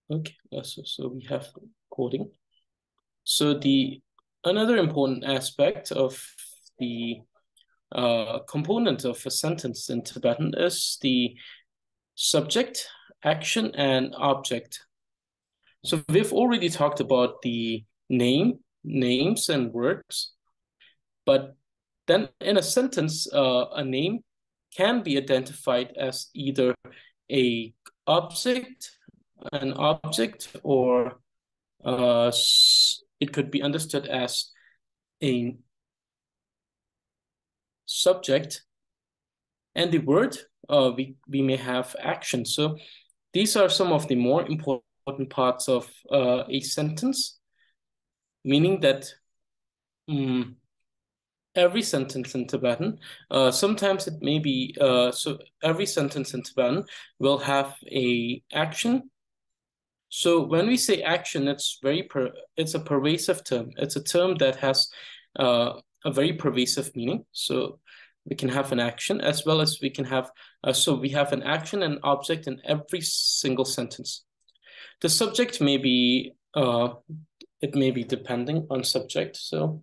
Okay, so we have coding. So another important aspect of the component of a sentence in Tibetan is the subject, action, and object. So we've already talked about the names and words, but then in a sentence, a name can be identified as either a object, an object, or it could be understood as a subject, and the word we may have action. So these are some of the more important parts of a sentence, meaning that every sentence in Tibetan, sometimes it may be so every sentence in Tibetan will have a action. So when we say action, it's a pervasive term. It's a term that has a very pervasive meaning. So we can have an action as well as we can have, so we have an action and object in every single sentence. The subject may be, it may be depending on subject. So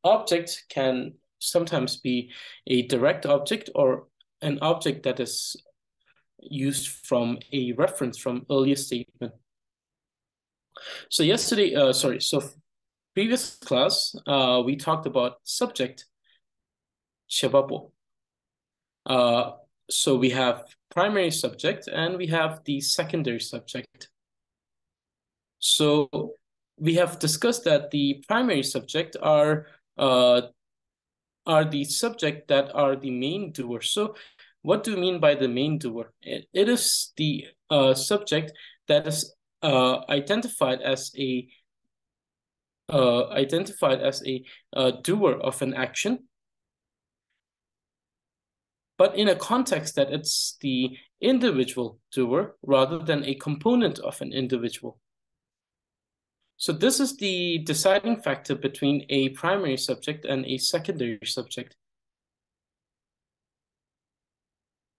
object can sometimes be a direct object or an object that is used from a reference from earlier statement. So previous class, we talked about subject, Shebapo. So we have primary subject and we have the secondary subject. So we have discussed that the primary subject are the subject that are the main doer. So what do you mean by the main doer? It is the subject that is identified as a doer of an action, but in a context that it's the individual doer rather than a component of an individual. So this is the deciding factor between a primary subject and a secondary subject.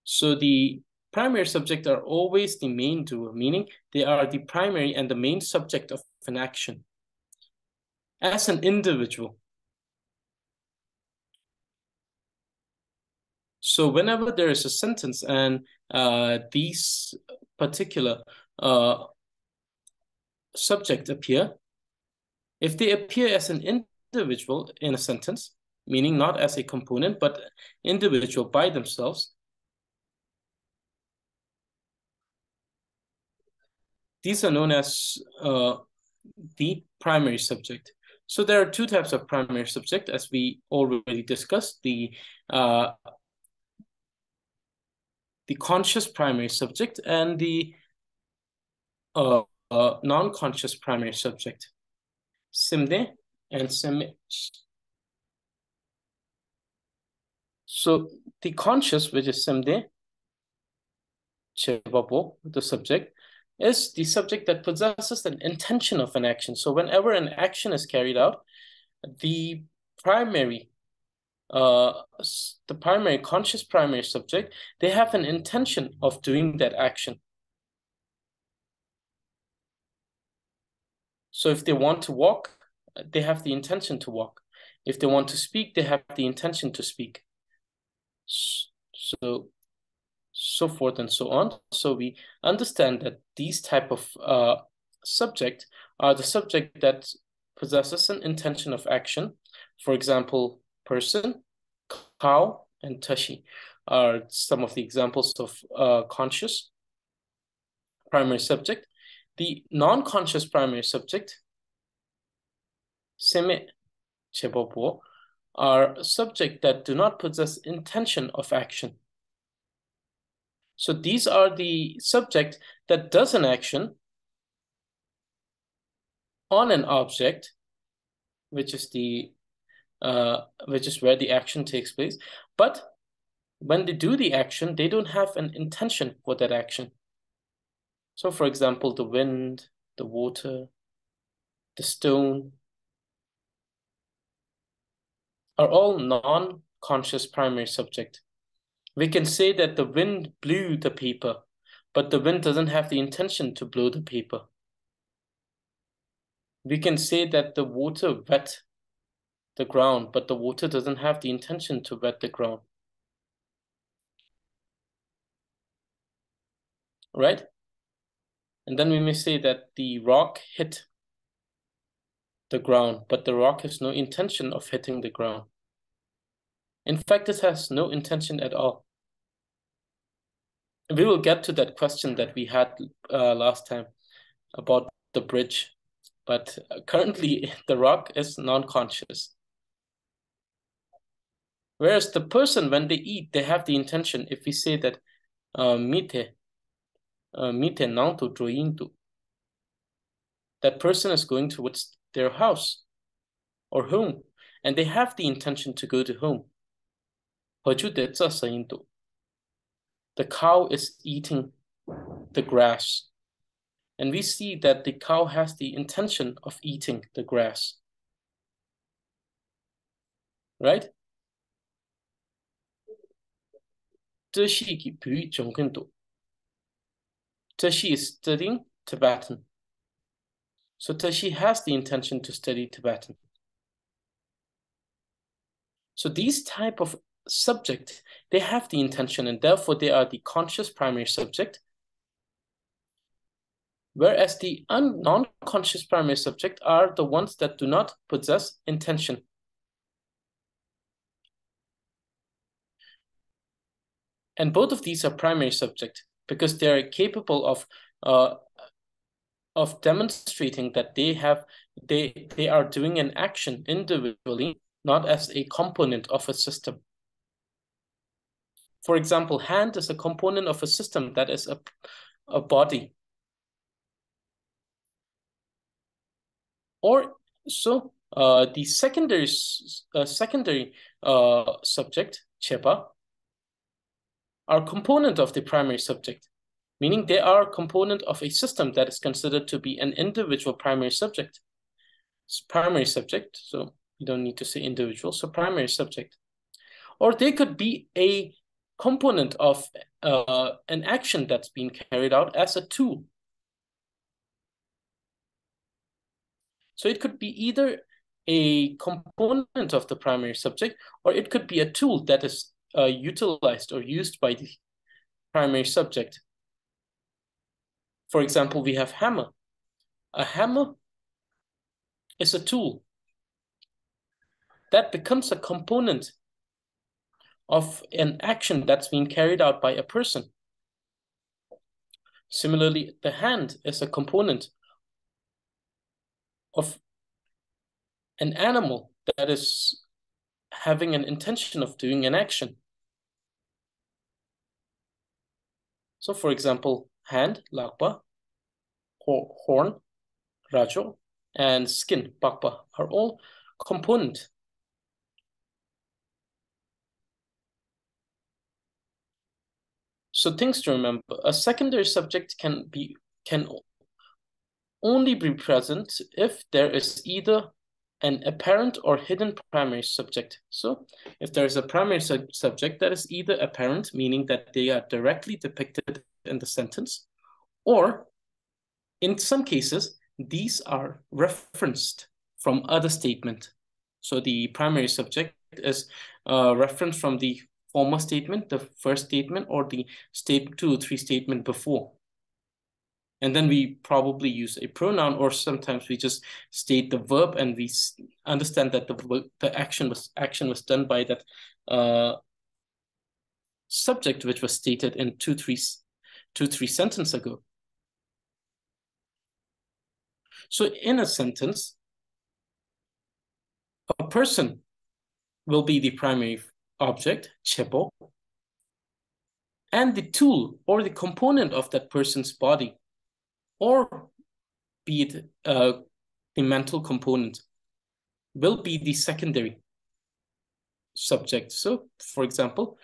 So the primary subject are always the main doer, meaning they are the primary and the main subject of an action as an individual. So whenever there is a sentence and these particular subject appear, if they appear as an individual in a sentence, meaning not as a component, but individual by themselves, these are known as the primary subject. So there are two types of primary subject, as we already discussed, the conscious primary subject and the non-conscious primary subject, Simde and Sime. So the conscious, which is Simde, Chevapo, the subject, is the subject that possesses an intention of an action. So whenever an action is carried out, the primary conscious primary subject, they have an intention of doing that action. So if they want to walk, they have the intention to walk. If they want to speak, they have the intention to speak. So forth and so on. So we understand that these type of subject are the subject that possesses an intention of action. For example, person, cow, and tashi are some of the examples of conscious primary subject. The non-conscious primary subject, seme, chebopo, are subject that do not possess intention of action. So these are the subject that does an action on an object, which is where the action takes place. But when they do the action, they don't have an intention for that action. So for example, the wind, the water, the stone are all non-conscious primary subject. We can say that the wind blew the paper, but the wind doesn't have the intention to blow the paper. We can say that the water wet the ground, but the water doesn't have the intention to wet the ground. Right? And then we may say that the rock hit the ground, but the rock has no intention of hitting the ground. In fact, it has no intention at all. We will get to that question that we had last time about the bridge, but currently the rock is non-conscious. Whereas the person, when they eat, they have the intention. If we say that mite nantu drointu, that person is going towards their house or home, and they have the intention to go to home. The cow is eating the grass, and we see that the cow has the intention of eating the grass. Right? Dorje is studying Tibetan. So Dorje has the intention to study Tibetan. So these type of subject, they have the intention, and therefore they are the conscious primary subject. Whereas the non-conscious primary subject are the ones that do not possess intention. And both of these are primary subject because they are capable of demonstrating that they are doing an action individually, not as a component of a system. For example, hand is a component of a system that is a body. Or so the secondary subject, chepa, are component of the primary subject, meaning they are a component of a system that is considered to be an individual primary subject. It's primary subject, so you don't need to say individual, so primary subject. Or they could be a component of an action that's being carried out as a tool. So it could be either a component of the primary subject, or it could be a tool that is utilized or used by the primary subject. For example, we have hammer. A hammer is a tool that becomes a component of an action that's being carried out by a person. Similarly, the hand is a component of an animal that is having an intention of doing an action. So for example, hand, lakpa, horn, rajo, and skin, pakpa, are all component. So things to remember, a secondary subject can only be present if there is either an apparent or hidden primary subject. So if there is a primary subject that is either apparent, meaning that they are directly depicted in the sentence, or in some cases, these are referenced from other statement. So the primary subject is referenced from the former statement, the first statement, or the 2 or 3 statement before. And then we probably use a pronoun, or sometimes we just state the verb and we understand that the action was done by that subject, which was stated in 2, 3 sentences ago. So in a sentence, a person will be the primary object, chepo, and the tool or the component of that person's body, or be it the mental component, will be the secondary subject. So, for example,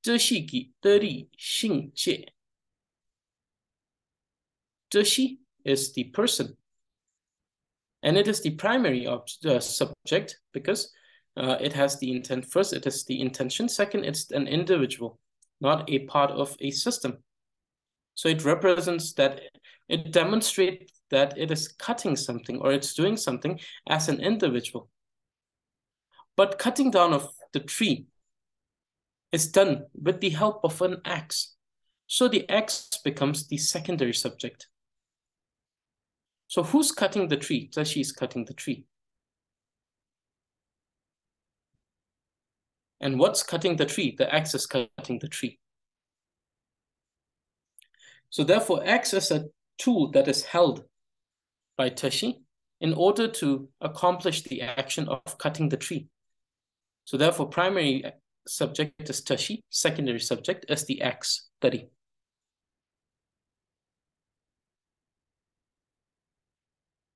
这是给得力性切. 这是 is the person, and it is the primary subject because it has the intent. First, it is the intention. Second, it's an individual, not a part of a system. So it represents that, it demonstrates that it is cutting something or it's doing something as an individual. But cutting down of the tree is done with the help of an axe. So the axe becomes the secondary subject. So who's cutting the tree? Tashi is cutting the tree. And what's cutting the tree? The axe is cutting the tree. So therefore, axe is a tool that is held by Tashi in order to accomplish the action of cutting the tree. So therefore, primary subject is Tashi, secondary subject is the axe, Tari.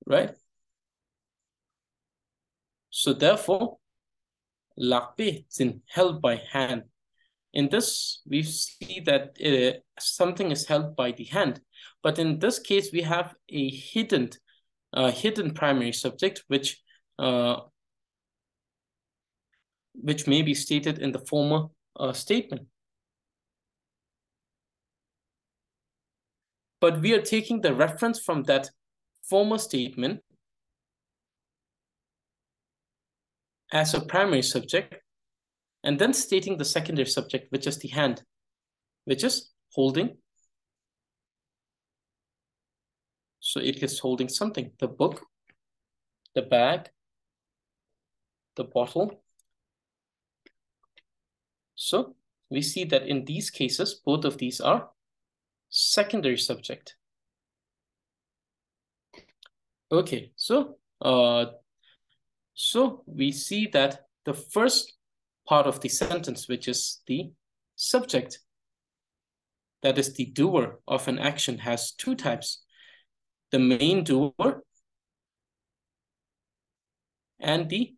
Right? So therefore, Lakpe is held by hand. In this, we see that something is held by the hand. But in this case, we have a hidden primary subject, which may be stated in the former statement. But we are taking the reference from that former statement as a primary subject, and then stating the secondary subject, which is the hand, which is holding. So it is holding something, the book, the bag, the bottle. So we see that in these cases, both of these are secondary subject. Okay, so we see that the first part of the sentence, which is the subject, that is the doer of an action, has two types: the main doer and the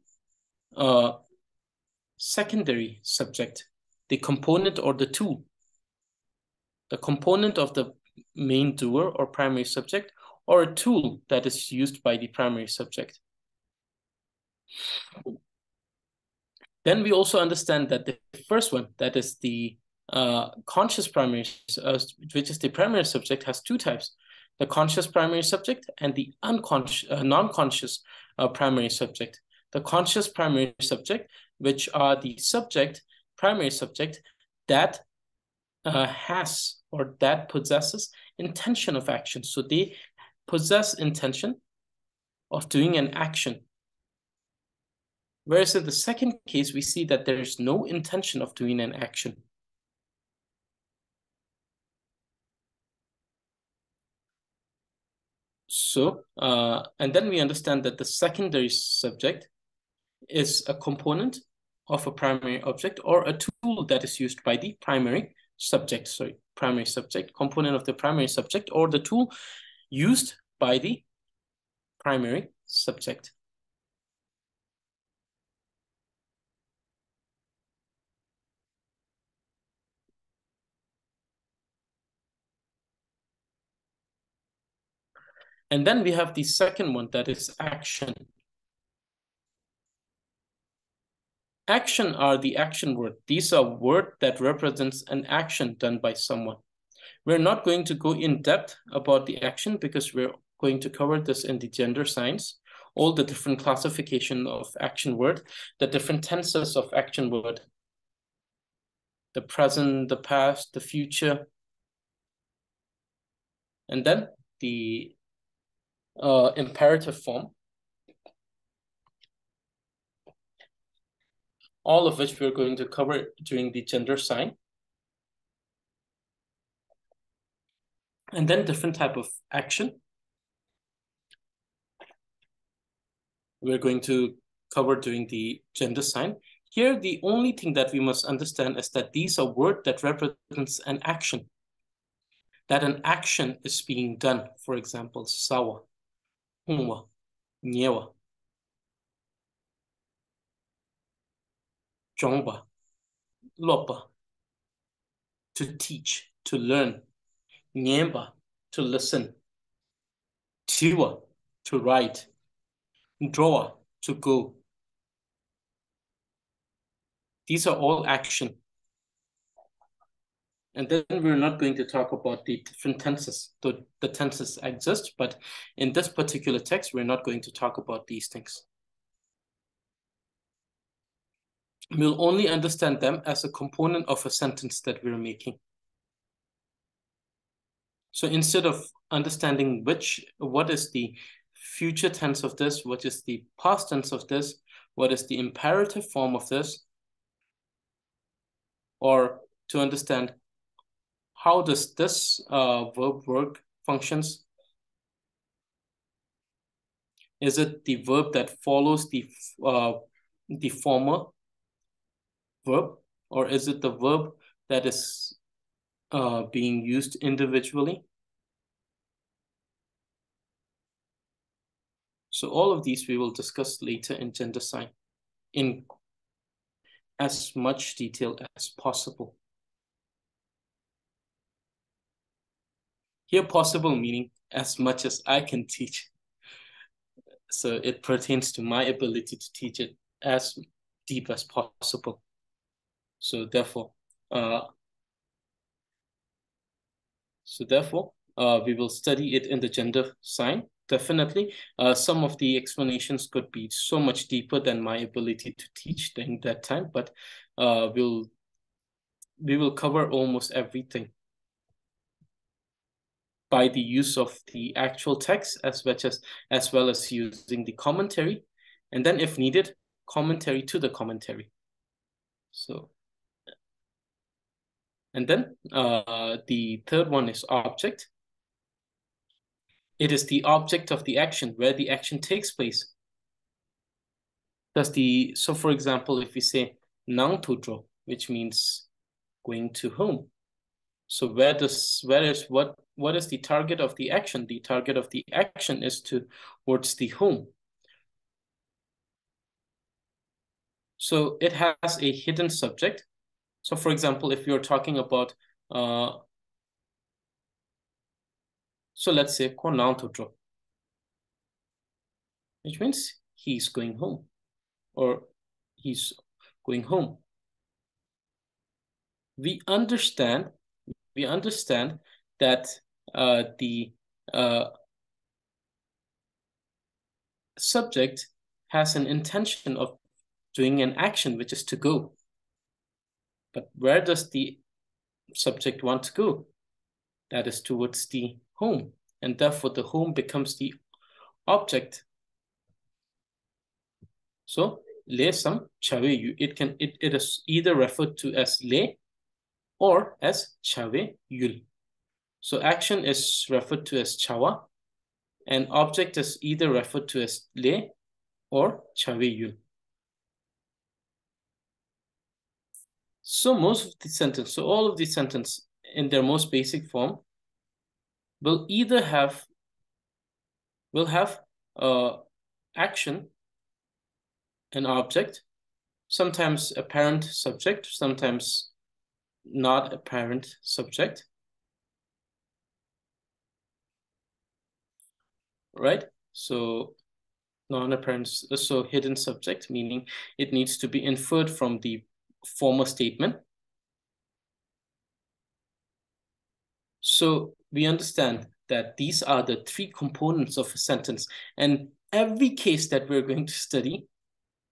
secondary subject, the component or the tool. The component of the main doer or primary subject, or a tool that is used by the primary subject. Then we also understand that the first one, that is the conscious primary, which is the primary subject, has two types: the conscious primary subject and the non-conscious primary subject. The conscious primary subject, which are the primary subject that has or that possesses intention of action. So they possess intention of doing an action. Whereas in the second case, we see that there is no intention of doing an action. So, and then we understand that the secondary subject is a component of a primary object or a tool that is used by the primary subject, component of the primary subject or the tool used by the primary subject. And then we have the second one, that is action. Action are the action word. These are words that represents an action done by someone. We're not going to go in depth about the action because we're going to cover this in the gender science, all the different classification of action word, the different tenses of action word, the present, the past, the future, and then the imperative form, all of which we're going to cover during the gender sign. And then different type of action we're going to cover during the gender sign. Here, the only thing that we must understand is that these are words that represents an action. That an action is being done. For example, sawa, humwa, nyewa, jongba, lopa, to teach, to learn, nyemba, to listen, tiwa, to write, draw, to go. These are all action. And then we're not going to talk about the different tenses. The tenses exist, but in this particular text, we're not going to talk about these things. We'll only understand them as a component of a sentence that we're making. So instead of understanding what is the future tense of this, what is the past tense of this, what is the imperative form of this, or to understand how does this verb work functions. Is it the verb that follows the former verb, or is it the verb that is being used individually? So all of these we will discuss later in gender sign in as much detail as possible. Here, possible meaning as much as I can teach. So it pertains to my ability to teach it as deep as possible. So therefore, we will study it in the gender sign. Definitely, some of the explanations could be so much deeper than my ability to teach during that time, but we will cover almost everything by the use of the actual text as well as using the commentary, and then if needed, commentary to the commentary. So, and then the third one is object. It is the object of the action, where the action takes place. So for example, if we say nang to draw, which means going to home. So what is the target of the action? The target of the action is towards the home. So it has a hidden subject. So for example, if you're talking about, so let's say ko nang to draw, which means he's going home, or he's going home. We understand that the subject has an intention of doing an action, which is to go. But where does the subject want to go? That is towards the home, and therefore the home becomes the object. So le sam chave yu. It is either referred to as le or as chave yul. So action is referred to as chawa, and object is either referred to as le or chave yul. So all of the sentence in their most basic form will either have action, an object, sometimes apparent subject, sometimes not apparent subject, right? So non-apparent, so hidden subject, meaning it needs to be inferred from the former statement. So we understand that these are the three components of a sentence, and every case that we're going to study,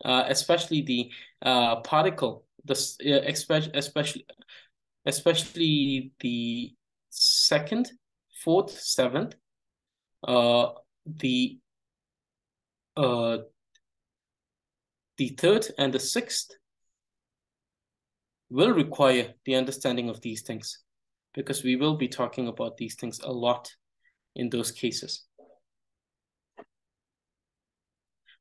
especially the particle, especially the second, fourth, seventh, the third and the sixth will require the understanding of these things, because we will be talking about these things a lot in those cases.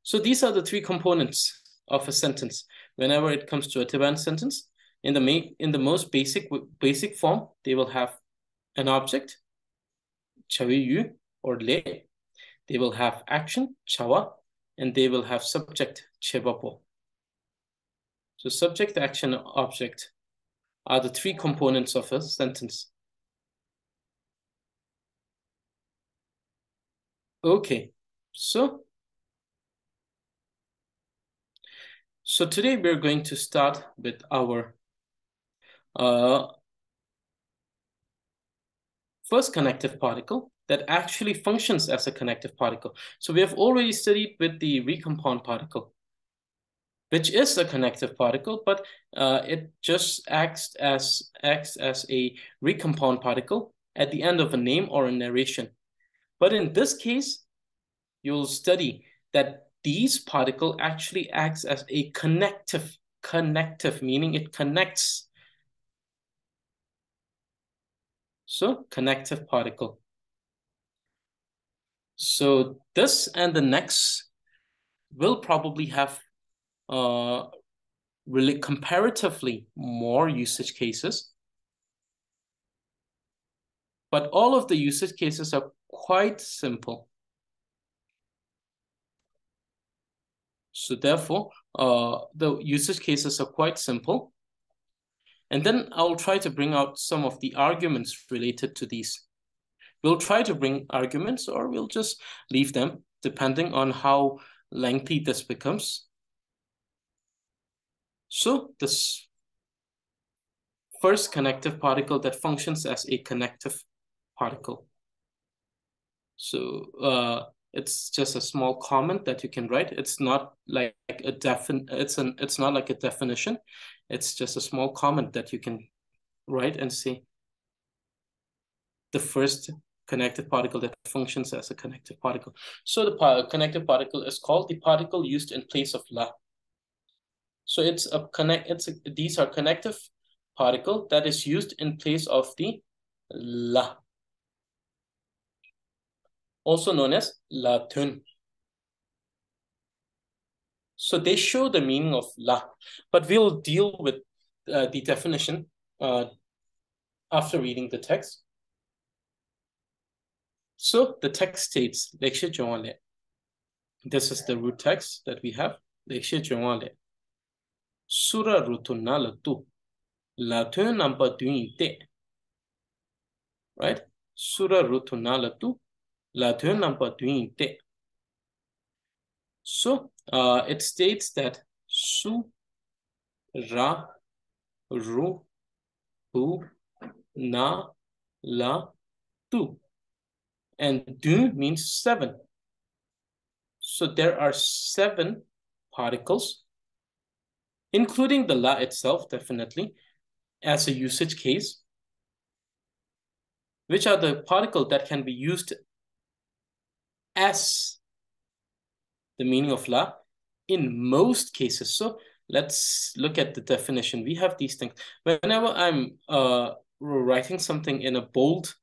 So these are the three components of a sentence. Whenever it comes to a Tibetan sentence, in the most basic form, they will have an object, chawi yu or le. They will have action, chawa, and they will have subject, chebapo. So subject, action, object are the three components of a sentence. Okay, so today we're going to start with our first connective particle that actually functions as a connective particle. So we have already studied with the recompound particle, which is a connective particle, but it just acts as a recompound particle at the end of a name or a narration. But in this case, you'll study that these particle actually acts as a connective, meaning it connects. So connective particle. So this and the next will probably have really comparatively more usage cases. But all of the usage cases are quite simple. So therefore, the usage cases are quite simple. And then I'll try to bring out some of the arguments related to these. We'll try to bring arguments or we'll just leave them depending on how lengthy this becomes. So this first connective particle that functions as a connective particle. So it's just a small comment that you can write. It's not like a it's not like a definition. It's just a small comment that you can write and say the first connective particle that functions as a connective particle. So the connective particle is called the particle used in place of la. So these are connective particle that is used in place of the la, also known as la tun. So they show the meaning of la, but we'll deal with the definition after reading the text. So the text states, this is the root text that we have. Sura rutuna latu, latun number duinte. Right? Sura rutuna latu, latun number duinte. So it states that su, ra, ru, hu, na, la, tu. And du means 7. So there are 7 particles, including the la itself, definitely, as a usage case, which are the particle that can be used as the meaning of la in most cases. So let's look at the definition. We have these things. Whenever I'm writing something in a bold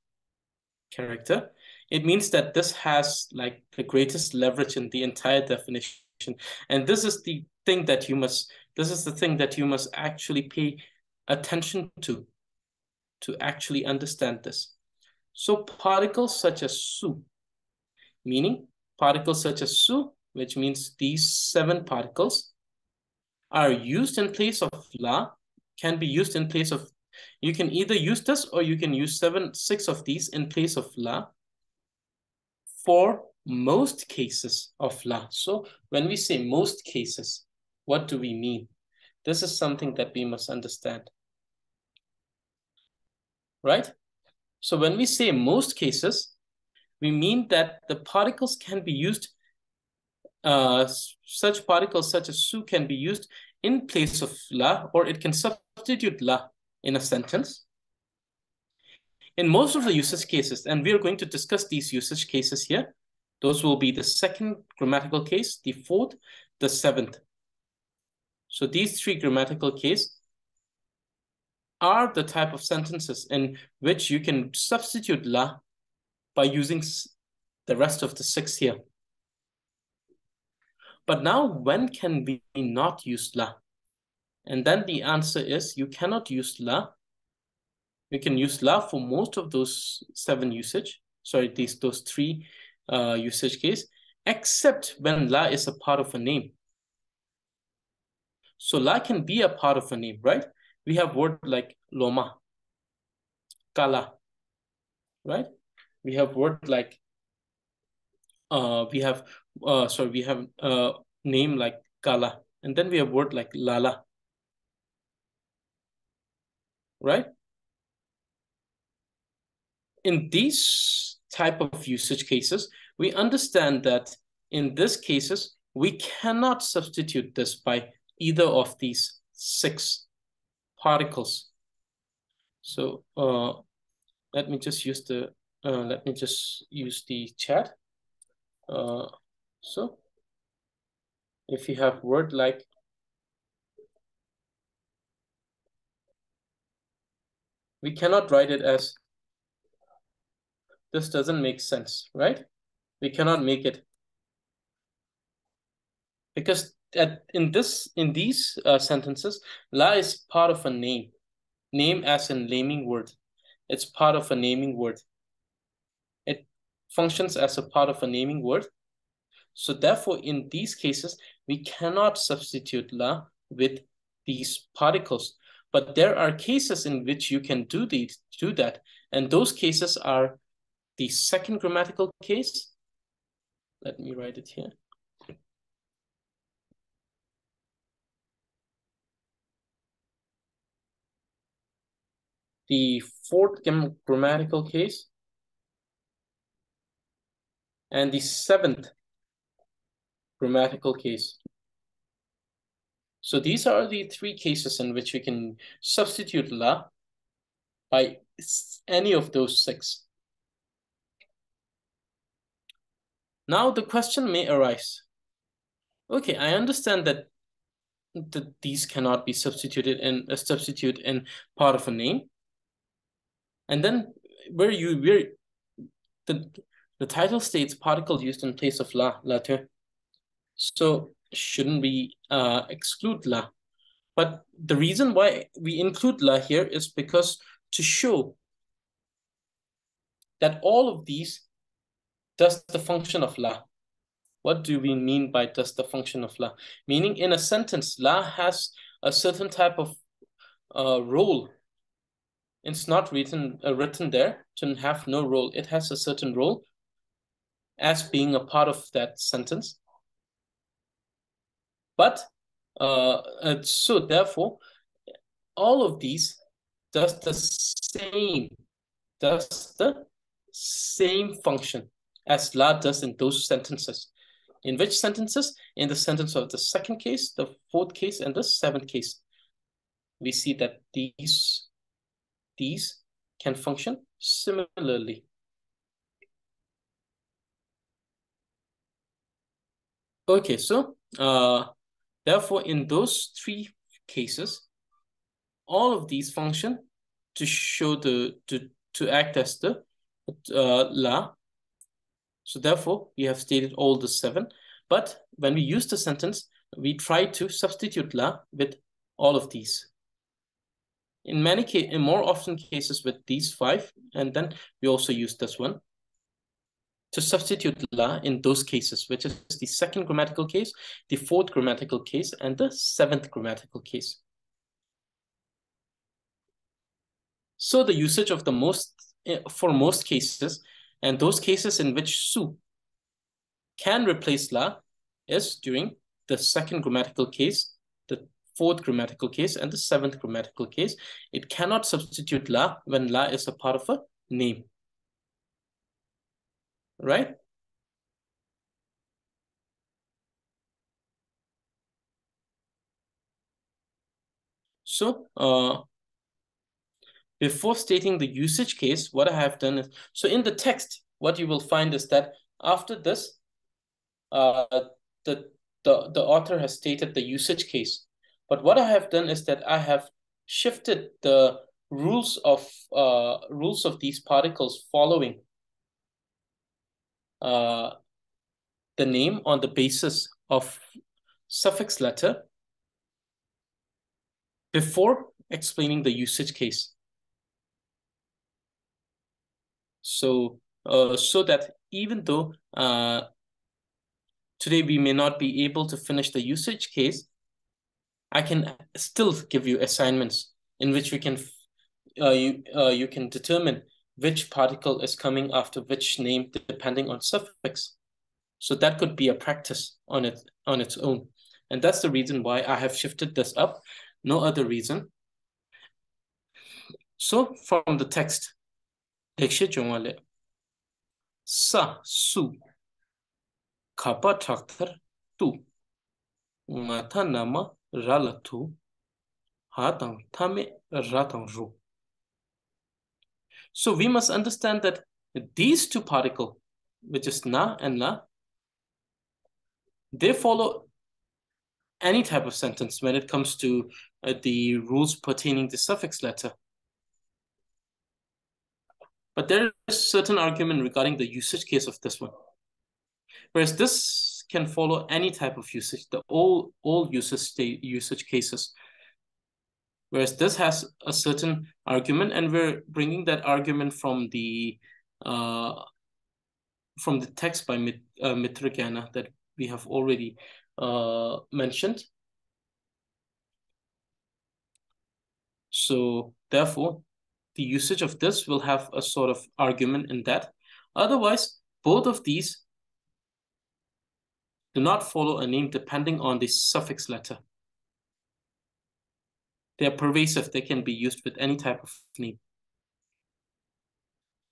character, it means that this has like the greatest leverage in the entire definition. And this is the thing that you must actually pay attention to actually understand this. So particles such as su, meaning particles such as su, which means these 7 particles are used in place of la, can be used in place of, you can either use this or you can use 6 of these in place of la for most cases of la. So when we say most cases, what do we mean? This is something that we must understand. Right? So when we say most cases, we mean that the particles can be used, such particles such as su can be used in place of la, or it can substitute la in a sentence. In most of the usage cases, and we are going to discuss these usage cases here, those will be the 2nd grammatical case, the 4th, the 7th. So these 3 grammatical cases are the type of sentences in which you can substitute la by using the rest of the 6 here. But now, when can we not use la? And then the answer is you cannot use la. You can use la for most of those 7 usage. Sorry, those 3 usage case, except when la is a part of a name. So la can be a part of a name, right? We have word like loma, kala, right? We have word like we have name like kala, and then we have word like lala, right? in these type of usage cases, we understand that in these cases, we cannot substitute this by either of these 6 particles. So let me just use the chat. So if you have word like we cannot write it as this doesn't make sense, right? We cannot make it because in these sentences, la is part of a name. Name as in naming word. It's part of a naming word. It functions as a part of a naming word. So therefore, in these cases, we cannot substitute la with these particles. But there are cases in which you can do that. And those cases are the second grammatical case. Let me write it here. The fourth grammatical case. And the 7th grammatical case. So these are the 3 cases in which we can substitute la by any of those 6. Now the question may arise. Okay, I understand that these cannot be substituted in a substitute in part of a name. And then the title states particle used in place of la, later. So shouldn't we exclude la? But the reason why we include la here is because to show that all of these does the function of la. What do we mean by does the function of la? Meaning in a sentence, la has a certain type of role. It's not written there to have no role. It has a certain role as being a part of that sentence. But so therefore, all of these does the same function as la does in those sentences. In which sentences? In the sentence of the 2nd case, the 4th case, and the 7th case. We see that these can function similarly. Okay, so therefore, in those 3 cases, all of these function to show to act as the la. So therefore, we have stated all the 7. But when we use the sentence, we try to substitute la with all of these. In more often cases with these 5, and then we also use this one to substitute la in those cases, which is the 2nd grammatical case, the 4th grammatical case, and the 7th grammatical case. So the usage of for most cases, and those cases in which su can replace la is during the 2nd grammatical case, the 4th grammatical case, and the 7th grammatical case. It cannot substitute la when la is a part of a name. Right? So before stating the usage case, what I have done is, so in the text, what you will find is that after this, the author has stated the usage case. But what I have done is that I have shifted the rules of these particles following the name on the basis of suffix letter before explaining the usage case. So so that even though today we may not be able to finish the usage case, I can still give you assignments in which we can you can determine which particle is coming after which name depending on suffix. So that could be a practice on its own. And that's the reason why I have shifted this up. No other reason. So from the text, Dekshe chungwale. Sa su kapa traktar tu. Ngata nama rala tu. Hatang tame ratang ru. So we must understand that these two particles, which is na and la, they follow any type of sentence when it comes to the rules pertaining to suffix letter. But there is certain argument regarding the usage case of this one. Whereas this can follow any type of usage, all usage cases. Whereas this has a certain argument, and we're bringing that argument from the text by Mitragana that we have already mentioned. So therefore, the usage of this will have a sort of argument in that. Otherwise, both of these do not follow a name depending on the suffix letter. They are pervasive. They can be used with any type of name.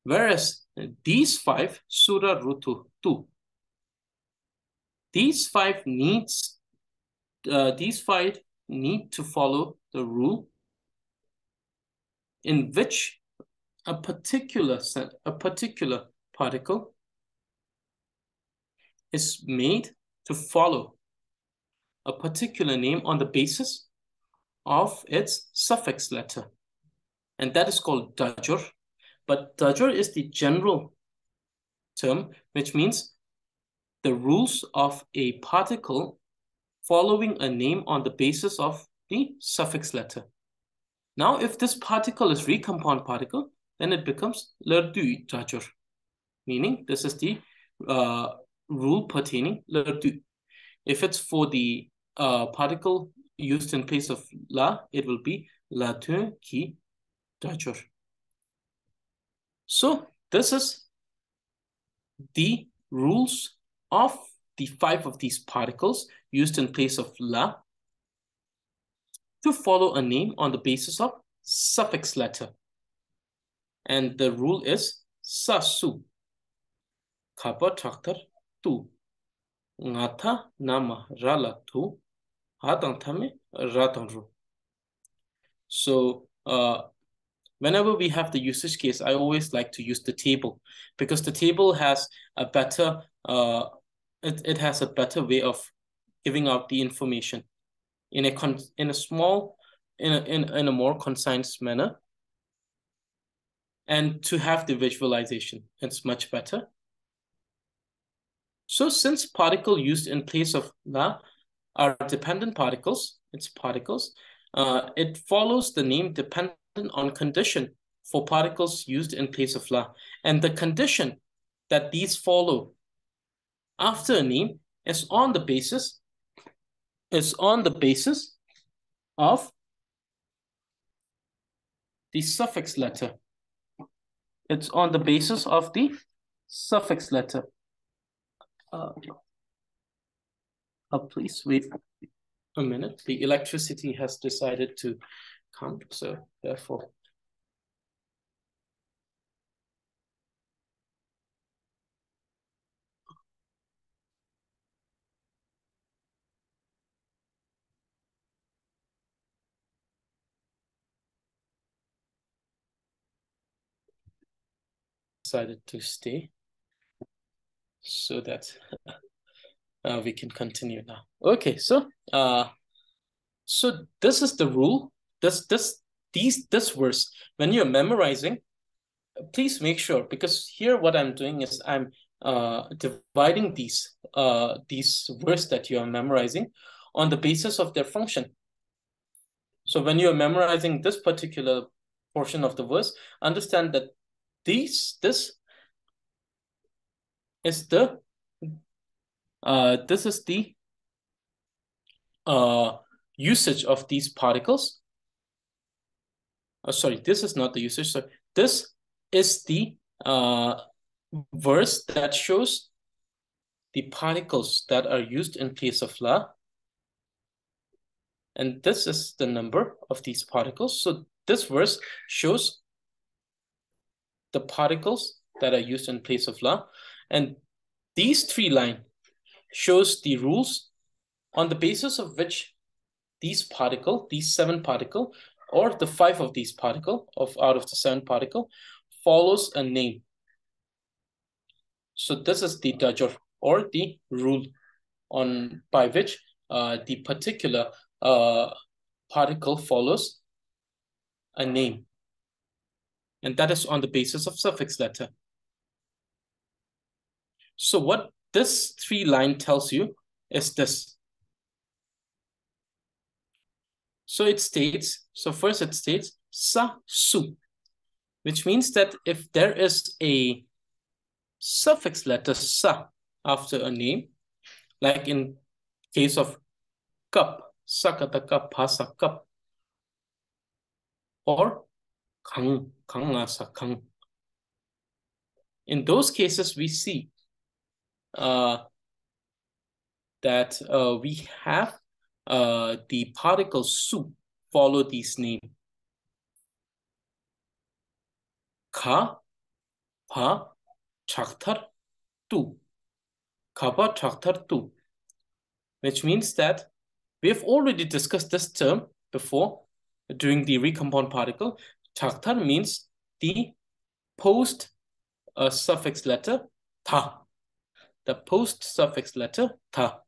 Whereas these five, Sura Rutu Tu, these five need to follow the rule in which a particular particle is made to follow a particular name on the basis of its suffix letter. And that is called dajur. But dajur is the general term, which means the rules of a particle following a name on the basis of the suffix letter. Now, if this particle is recompound particle, then it becomes lerdu dajur, meaning this is the rule pertaining lerdu. If it's for the particle used in place of la, it will be latu ki dajur. So this is the rules of the five of these particles used in place of la to follow a name on the basis of suffix letter. And the rule is sasu, kapa traktar tu, ngata nama rala tu, hatang tame ratang ru. So whenever we have the usage case, I always like to use the table because the table has a better it has a better way of giving out the information in a more concise manner, and to have the visualization, it's much better. So since particle used in place of la are dependent particles, it follows the name dependent on condition for particles used in place of la. And the condition that these follow after a name is on the basis of the suffix letter. It's on the basis of the suffix letter. Please wait a minute. The electricity has decided to come, so therefore. Decided to stay so that we can continue now. Okay, so this is the rule. This verse, when you're memorizing, please make sure, because here what I'm doing is I'm dividing these words that you are memorizing on the basis of their function. So when you're memorizing this particular portion of the verse, understand that this is the usage of these particles. Sorry, this is not the usage. So this is the verse that shows the particles that are used in place of la. And this is the number of these particles. So this verse shows the particles that are used in place of la. And these 3 lines shows the rules on the basis of which these 7 particle, or the 5 of these particle out of the 7 particle, follows a name. So this is the dajor, or the rule on by which the particular particle follows a name. And that is on the basis of suffix letter. So what this 3 line tells you is this. So it states, first it states sa, su, which means that if there is a suffix letter sa after a name, like in case of cup, sakata cup, hasa cup, or kang, asa kang. In those cases, we see that we have the particle su follow these names. Ka, pa, chaktar, tu. Kapa, chaktar, tu. Which means that we have already discussed this term before during the recompound particle. Chaktar means the post suffix letter ta. The post suffix letter ta.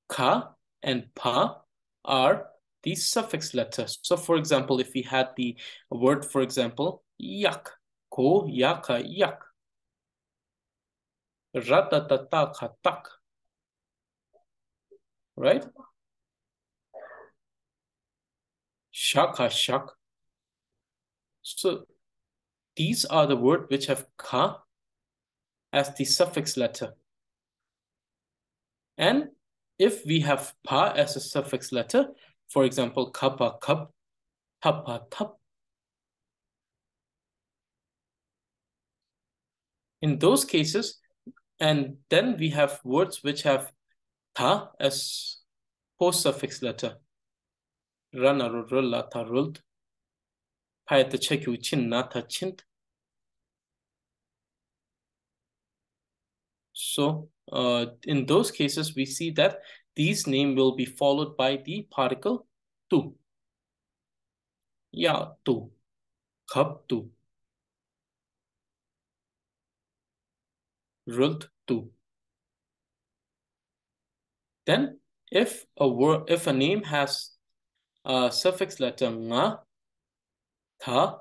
Ka and pa are the suffix letters. So for example, if we had the word, for example, yak, ko, yaka, yak. Ratatata, katak. Right? Shaka, shak. So these are the words which have ka as the suffix letter. And if we have pa as a suffix letter, for example, kappa, cup, tapa, tap. In those cases, and then we have words which have ta as post suffix letter. Rana, rulla, ta, rult. Payata, cheku, chin, nata, chint. So in those cases, we see that these names will be followed by the particle tu. Ya tu, khab tu, rult tu. Then, if a name has a suffix letter nga, tha,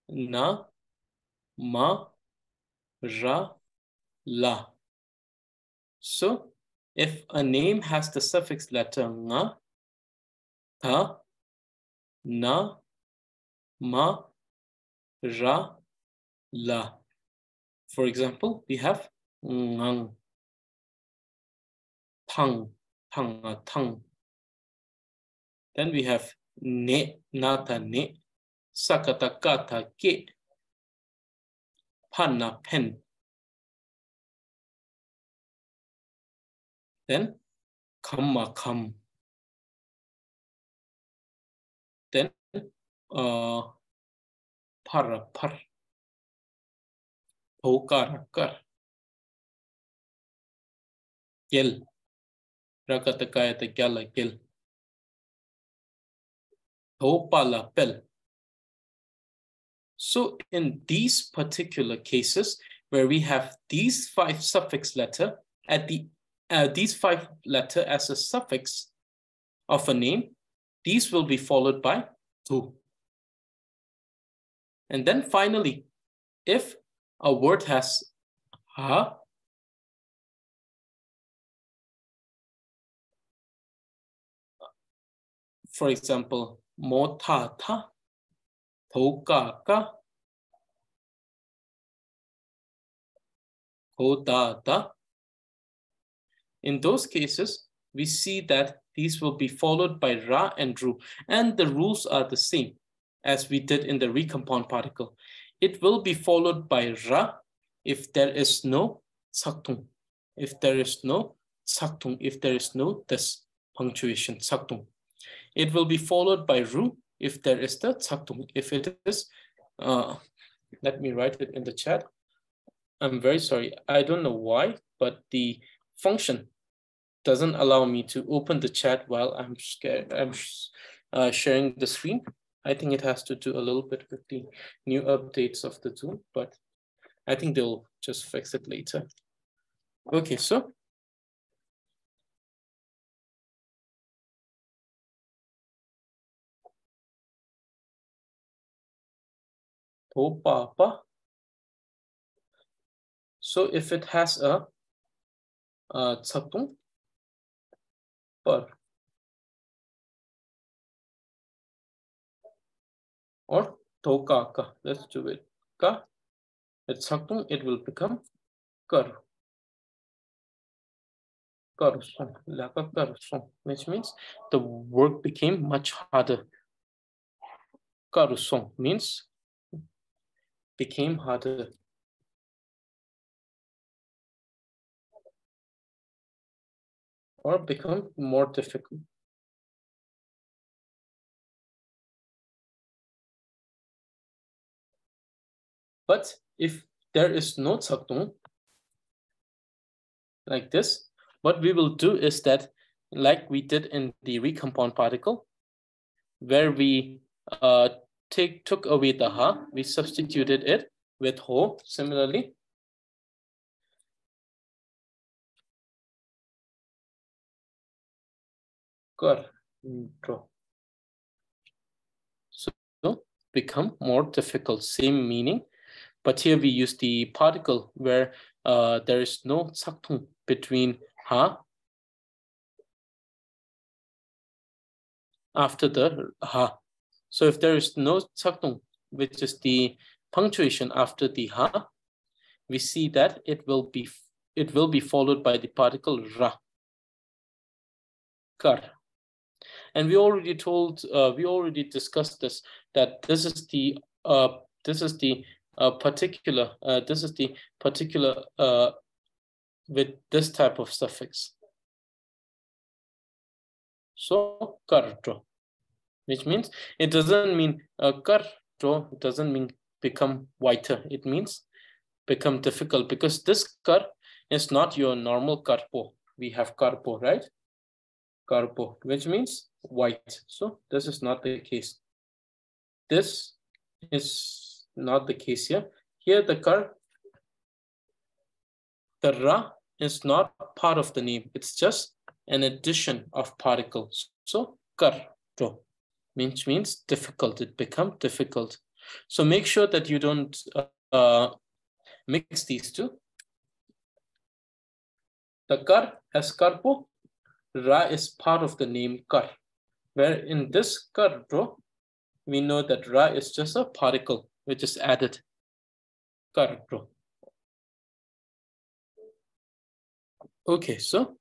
na, ma, ra, la. So, if a name has the suffix letter nga, tha, na, ma, ra, la. For example, we have ngang, tang, tanga, tang. Then we have ne, nata, ne, sakata, kata, ke, panna, pen. Then kamma, kam. Then para, par. Pokara, kar. Gel. Rakata, kayata, gyala, gel. Hopala, pel. So in these particular cases, where we have these 5 suffix letter at the these 5 letter as a suffix of a name, these will be followed by tu. And then finally, if a word has ha, for example, mo ta ta, to ka ka, ko da da. In those cases, we see that these will be followed by ra and ru, and the rules are the same as we did in the recompound particle. It will be followed by ra if there is no saktung, if there is no saktung, if there is no this punctuation saktung. It will be followed by ru if there is the saktung, if it is Let me write it in the chat. I'm very sorry. I don't know why, but the function doesn't allow me to open the chat while I'm sharing the screen. I think it has to do a little bit with the new updates of the tool, but I think they'll just fix it later. Okay, so Papa. So if it has a Tsaktung par or Toka ka. Let's do it. Ka. It's Tsaktung, it will become Kar. Karusong. Laka Karusong. Which means the work became much harder. Karusong means became harder. Or become more difficult. But if there is no Tsaktung, like this, what we will do is that, like we did in the recompound particle, where we took away the ha, we substituted it with ho. Similarly, kar, so become more difficult, same meaning, but here we use the particle where there is no tsaktung between ha after the ha. So if there is no tsaktung, which is the punctuation after the ha, we see that it will be followed by the particle ra, kar. And we already discussed this, that this is the particular with this type of suffix. So karto, which means it doesn't mean karto doesn't mean become whiter. It means become difficult, because this kar is not your normal karpo. We have karpo, right? Karpo, which means white. So this is not the case. This is not the case here. Here the ra is not part of the name. It's just an addition of particles. So karto, which means difficult. It becomes difficult. So make sure that you don't mix these two. The kar has karpo. Ra is part of the name kar, where in this karto, we know that ra is just a particle which is added. Karto. Okay, so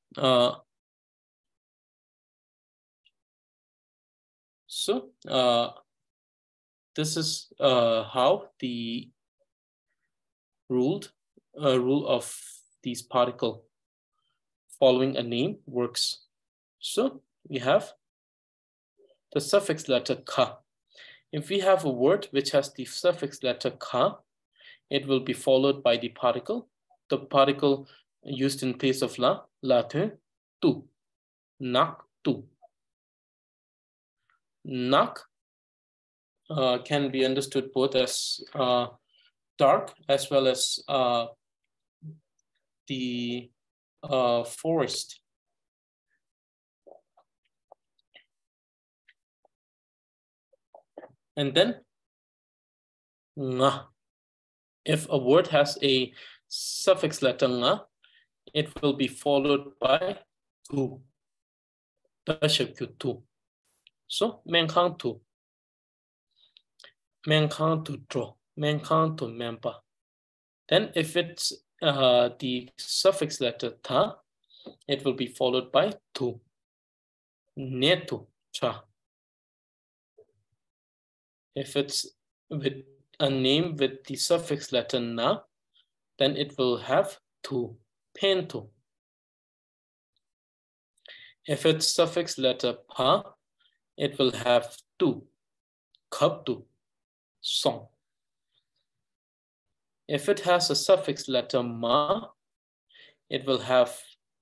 this is how the rule of these particle following a name works. So we have the suffix letter ka. If we have a word which has the suffix letter ka, it will be followed by the particle. The particle used in place of la, late, tu, nak, tu. Nak can be understood both as dark as well as the forest. And then nga. If a word has a suffix letter nga, it will be followed by tu. So menkang tu. Menkang tu tro. Menkang tu mempa. Then if it's the suffix letter ta, it will be followed by tu. Netu cha. If it's with a name with the suffix letter na, then it will have tu, pento. If it's suffix letter pa, it will have tu, kaptu, song. If it has a suffix letter ma, it will have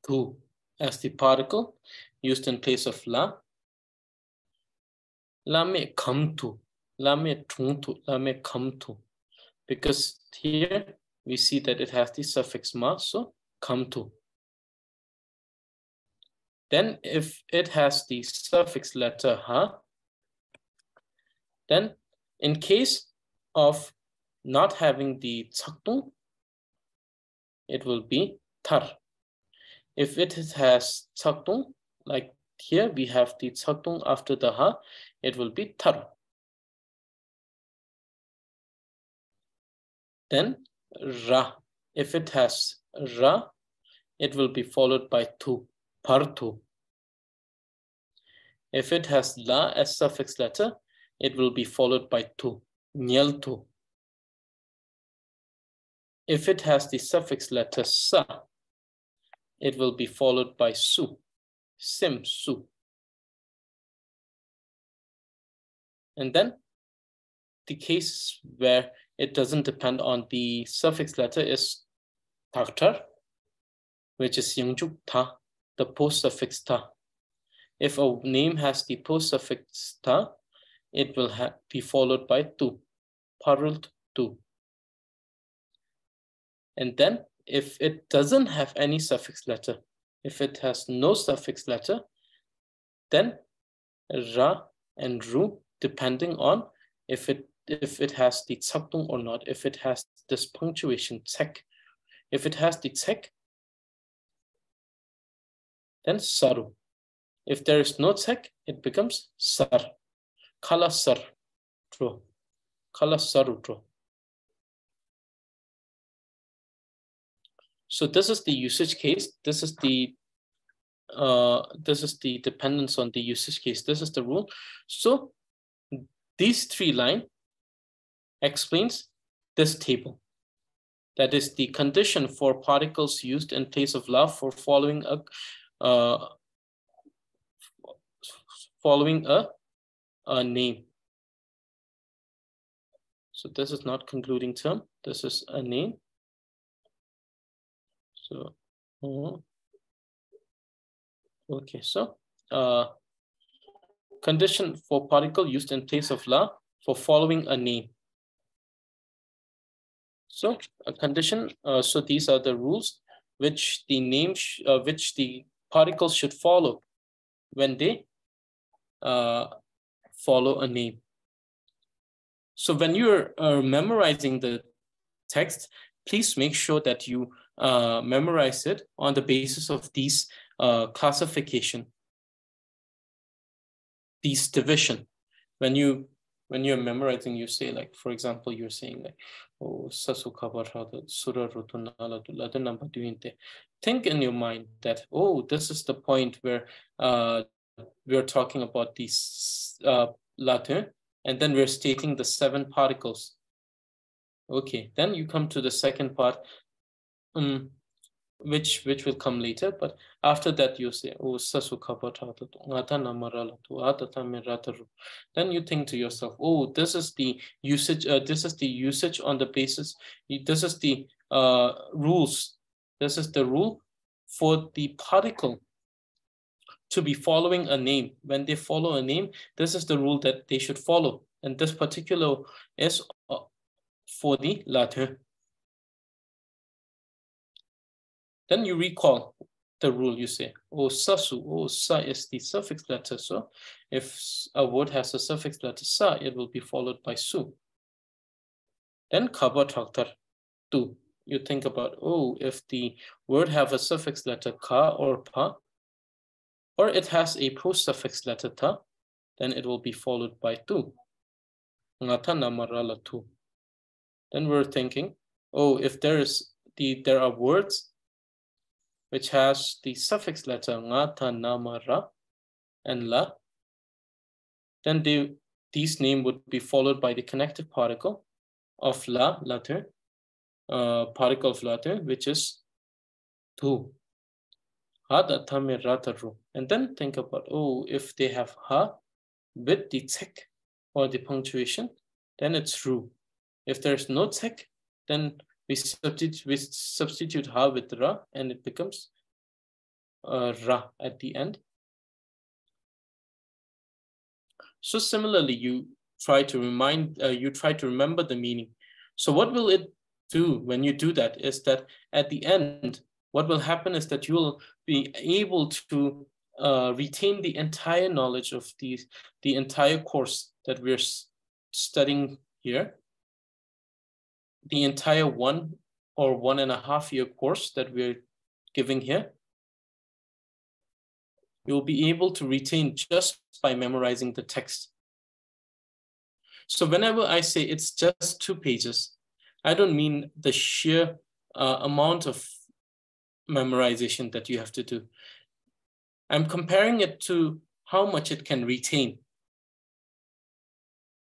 tu as the particle used in place of la. La me come to, la me tung to, la me come to. Because here we see that it has the suffix ma, so come to. Then if it has the suffix letter ha, then in case of not having the tsaktung, it will be tar. If it has tsaktung, like here we have the tsaktung after the ha, it will be tar. Then ra. If it has ra, it will be followed by tu, partu. If it has la as suffix letter, it will be followed by tu, nyeltu. If it has the suffix letter sa, it will be followed by su, sim su. And then the case where it doesn't depend on the suffix letter is taktar, which is yangjuk ta, the post suffix ta. If a name has the post suffix ta, it will be followed by tu, parult tu. And then if it doesn't have any suffix letter, if it has no suffix letter, then ra and ru, depending on if it has the tsaktung or not, if it has this punctuation tsek. If it has the tsek, then saru. If there is no tsek, it becomes sar. Kala sar tro. Kala saru tro. So this is the usage case. This is the dependence on the usage case. This is the rule. So these 3 lines explains this table. That is the condition for particles used in place of la for following a name. So this is not concluding term. This is a name. So, okay. So, condition for particle used in place of la for following a name. So a condition, so these are the rules which the which the particles should follow when they follow a name. So when you're memorizing the text, please make sure that you memorize it on the basis of these classification, these division. When you're memorizing, you say, like, for example, you're saying like, oh, think in your mind that, oh, this is the point where we're talking about these Latin, and then we're stating the 7 particles. Okay, then you come to the second part, which will come later, but after that you say, oh, then you think to yourself, oh, this is the usage, on the basis, this is the rules, this is the rule for the particle to be following a name. When they follow a name, this is the rule that they should follow, and this particular is for the Latin. Then you recall the rule. You say, oh, sasu, oh, sa is the suffix letter. So if a word has a suffix letter sa, it will be followed by su. Then kaba traktar tu. You think about, oh, if the word have a suffix letter ka or pa, or it has a post suffix letter ta, then it will be followed by tu. Ngata namarala tu. Then we're thinking, oh, if there are words which has the suffix letter ngata namara and la, then these name would be followed by the connective particle of la, later, particle of later, which is tu. And then think about, oh, if they have ha with the tsek or the punctuation, then it's ru. If there's no tsek, then we substitute ha with ra, and it becomes ra at the end. So similarly, you try to remember the meaning. So what will it do when you do that is that at the end, what will happen is that you will be able to retain the entire knowledge of the entire course that we're studying here, the entire 1 or 1.5 year course that we're giving here. You'll be able to retain just by memorizing the text. So whenever I say it's just 2 pages, I don't mean the sheer amount of memorization that you have to do. I'm comparing it to how much it can retain.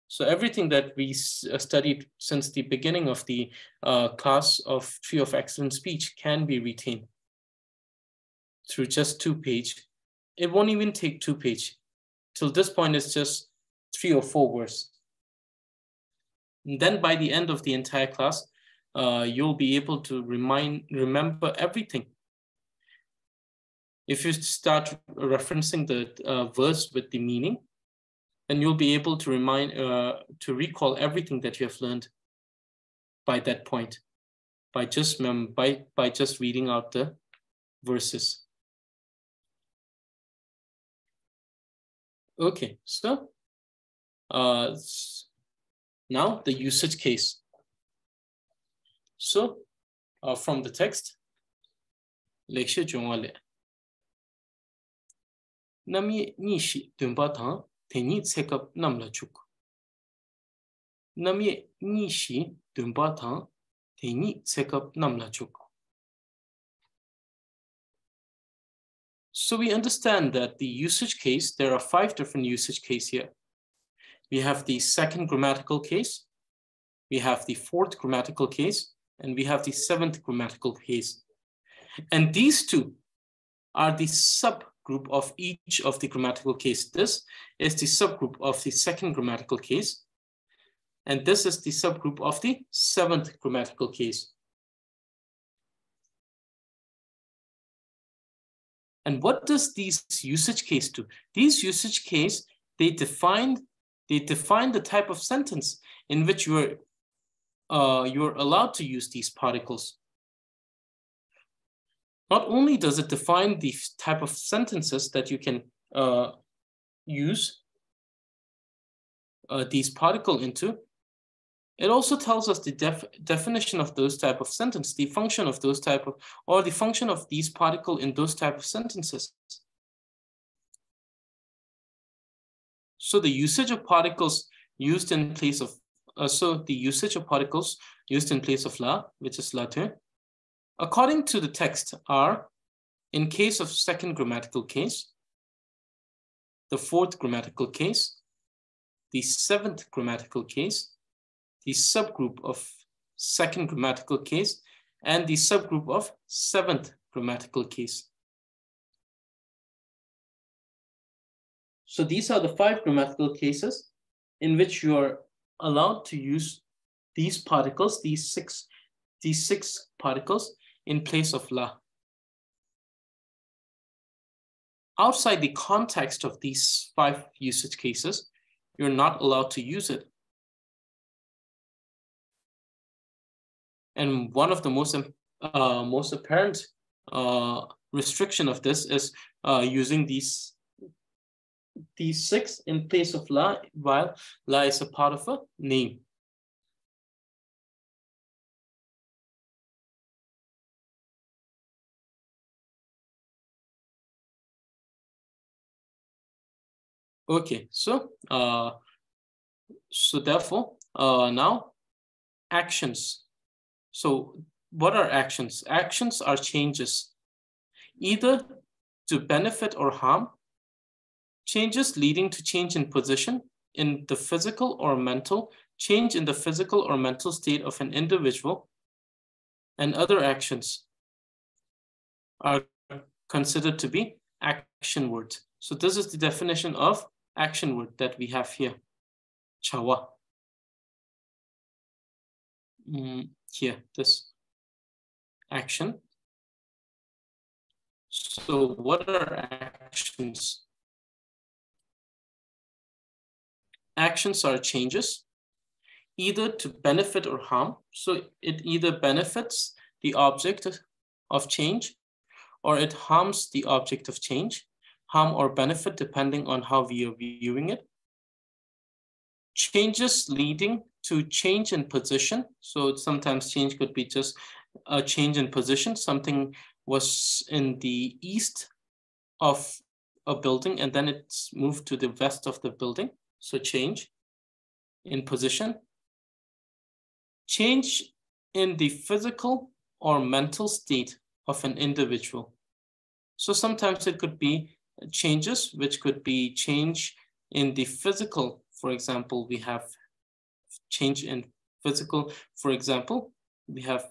So everything that we studied since the beginning of the class of Tree of Excellent Speech can be retained through just 2 pages. It won't even take 2 pages. Till this point, it's just 3 or 4 words. And then by the end of the entire class, you'll be able to remember everything. If you start referencing the verse with the meaning, then you'll be able to recall everything that you have learned by that point, by just reading out the verses. Okay, so now the usage case. So from the text, lecture jongwale. Namye nishi dumba thang teni tsekap namla chuk. Namye nishi dumba thang teni tsekap namla chuk. So we understand that the usage case, there are 5 different usage cases here. We have the second grammatical case, we have the 4th grammatical case, and we have the 7th grammatical case. And these 2 are the subgroup of each of the grammatical case. This is the subgroup of the 2nd grammatical case, and this is the subgroup of the 7th grammatical case. And what does these usage case do? These usage case, they define the type of sentence in which you're allowed to use these particles. Not only does it define the type of sentences that you can use these particles into, it also tells us the definition of those type of sentence, the function of those type of, or the function of these particles in those type of sentences. So the usage of particles used in place of, la, which is latin, according to the text are, in case of 2nd grammatical case, the 4th grammatical case, the 7th grammatical case, the subgroup of 2nd grammatical case, and the subgroup of 7th grammatical case. So these are the 5 grammatical cases in which you are allowed to use these particles, these six particles in place of la. Outside the context of these 5 usage cases, you're not allowed to use it. And one of the most apparent restriction of this is using these 6 in place of la, while la is a part of a name. Okay, so therefore now actions. So what are actions? Actions are changes, either to benefit or harm, changes leading to change in position in the physical or mental, change in the physical or mental state of an individual, and other actions are considered to be action words. So this is the definition of action word that we have here, chawa. here, this action. So what are actions? Actions are changes, either to benefit or harm. So it either benefits the object of change or it harms the object of change, harm or benefit depending on how we are viewing it. Changes leading to change in position. So sometimes change could be just a change in position. Something was in the east of a building and then it's moved to the west of the building. So change in position. Change in the physical or mental state of an individual. So sometimes it could be changes, which could be change in the physical. For example, we have change in physical. For example, we have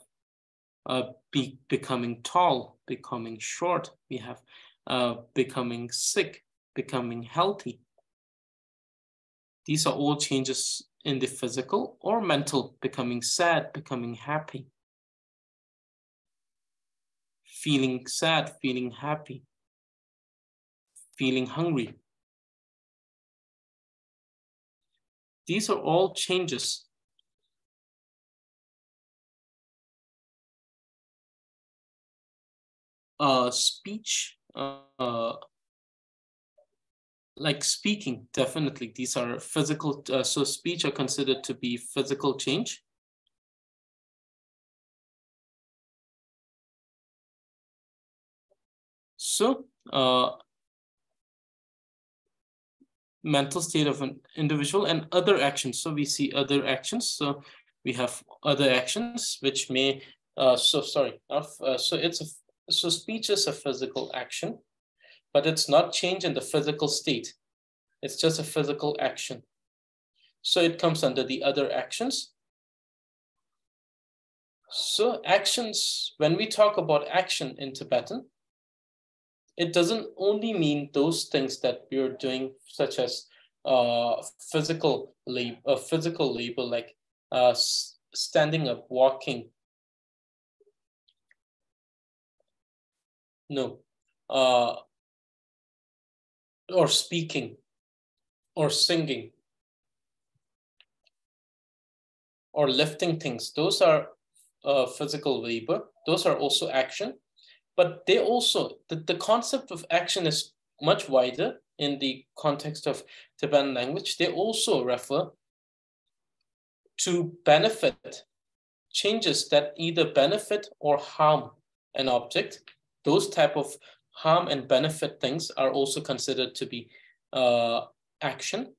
becoming tall, becoming short. We have becoming sick, becoming healthy. These are all changes in the physical or mental, becoming sad, becoming happy, feeling sad, feeling happy, feeling hungry. These are all changes. Speech, like speaking, definitely. These are physical, so speech are considered to be physical change. So mental state of an individual and other actions. So we see other actions. So we have other actions which may, so speech is a physical action, but it's not change in the physical state. It's just a physical action. So it comes under the other actions. So actions, when we talk about action in Tibetan, it doesn't only mean those things that we're doing, such as physical labor, like standing up, walking. No, or speaking, or singing, or lifting things. Those are physical labor. Those are also action. But they also, the concept of action is much wider in the context of Tibetan language. They also refer to benefit, changes that either benefit or harm an object. Those type of harm and benefit things are also considered to be action.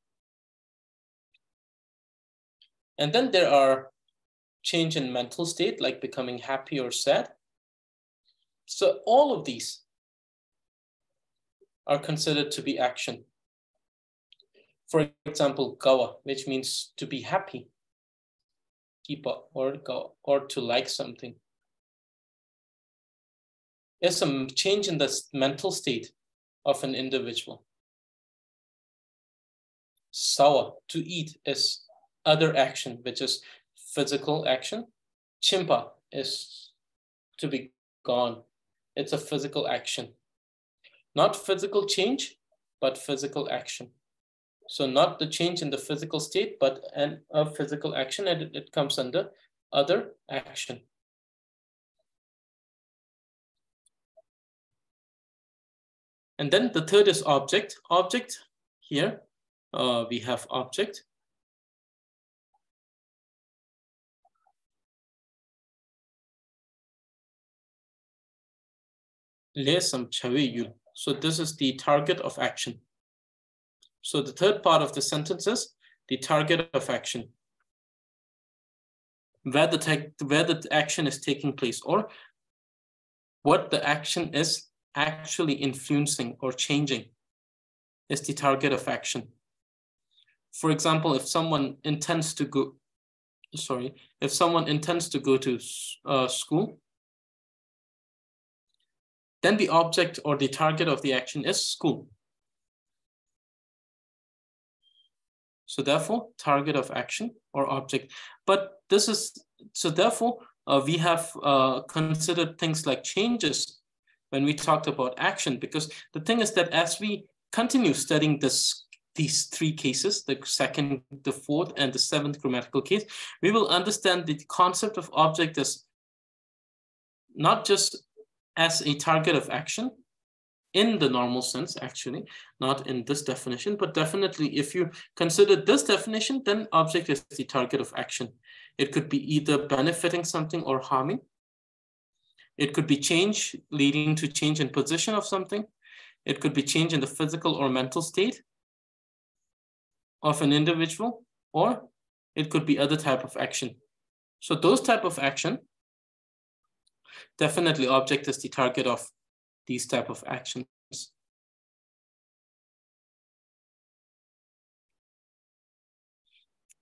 And then there are change in mental state, like becoming happy or sad. So all of these are considered to be action. For example, gawa, which means to be happy, kipa, or to like something, is a change in the mental state of an individual. Sawa, to eat, is other action, which is physical action. Chimpa is to be gone. It's a physical action. Not physical change, but physical action. So not the change in the physical state, but a physical action, and it comes under other action. And then the third is object. Object, here we have object. So this is the target of action. So the third part of the sentence is the target of action, where the action is taking place, or what the action is actually influencing or changing is the target of action. For example, if someone intends to go to school, then the object or the target of the action is school. So therefore, target of action or object. But this is, so therefore, we have considered things like changes when we talked about action, because the thing is that as we continue studying these three cases, the second, the fourth, and the seventh grammatical case, we will understand the concept of object as not just as a target of action in the normal sense, actually, not in this definition, but definitely if you consider this definition, then object is the target of action. It could be either benefiting something or harming. It could be change leading to change in position of something. It could be change in the physical or mental state of an individual, or it could be other type of action. So those type of action, definitely object is the target of these type of actions.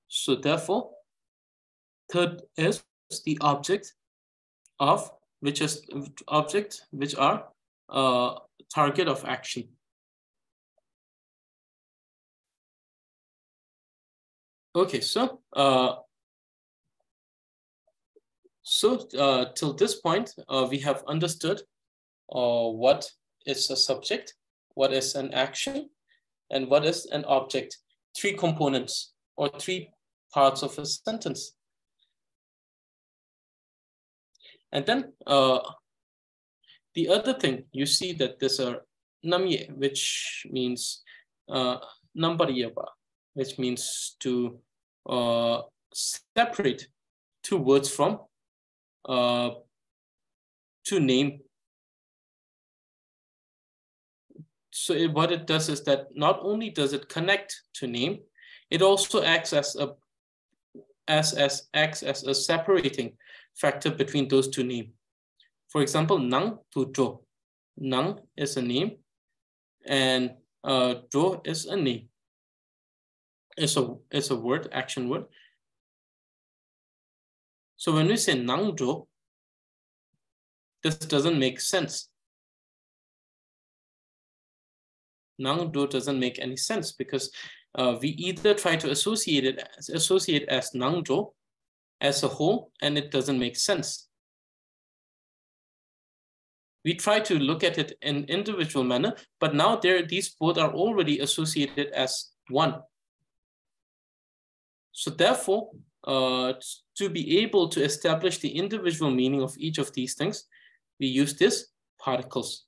So therefore, third is the object of which are target of action. Okay, so till this point, we have understood what is a subject, what is an action, and what is an object. Three components or three parts of a sentence. And then the other thing, you see that there's a namye, which means nambariyaba, which means to separate two words from to name. So what it does is that not only does it connect to name, it also acts as a separating factor between those two names. For example, nang to dro. Nang is a name, and dro is a name. It's a word, action word. So when we say nang dro, this doesn't make sense. Nang dro doesn't make any sense because we either try to associate as nang dro as a whole, and it doesn't make sense. We try to look at it in individual manner, but now these both are already associated as one. So therefore, to be able to establish the individual meaning of each of these things, we use these particles,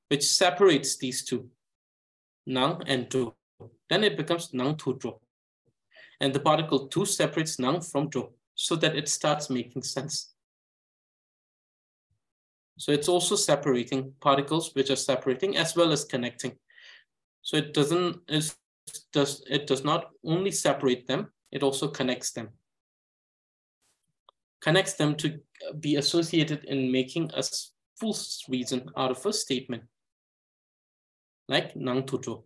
which separates these two, nang and dro. Then it becomes nang to dro. And the particle to separates nang from dro so that it starts making sense. So it's also separating particles which are separating as well as connecting. So it does not only separate them, it also connects them. Connects them to be associated in making a full reason out of a statement. Like nang to dro.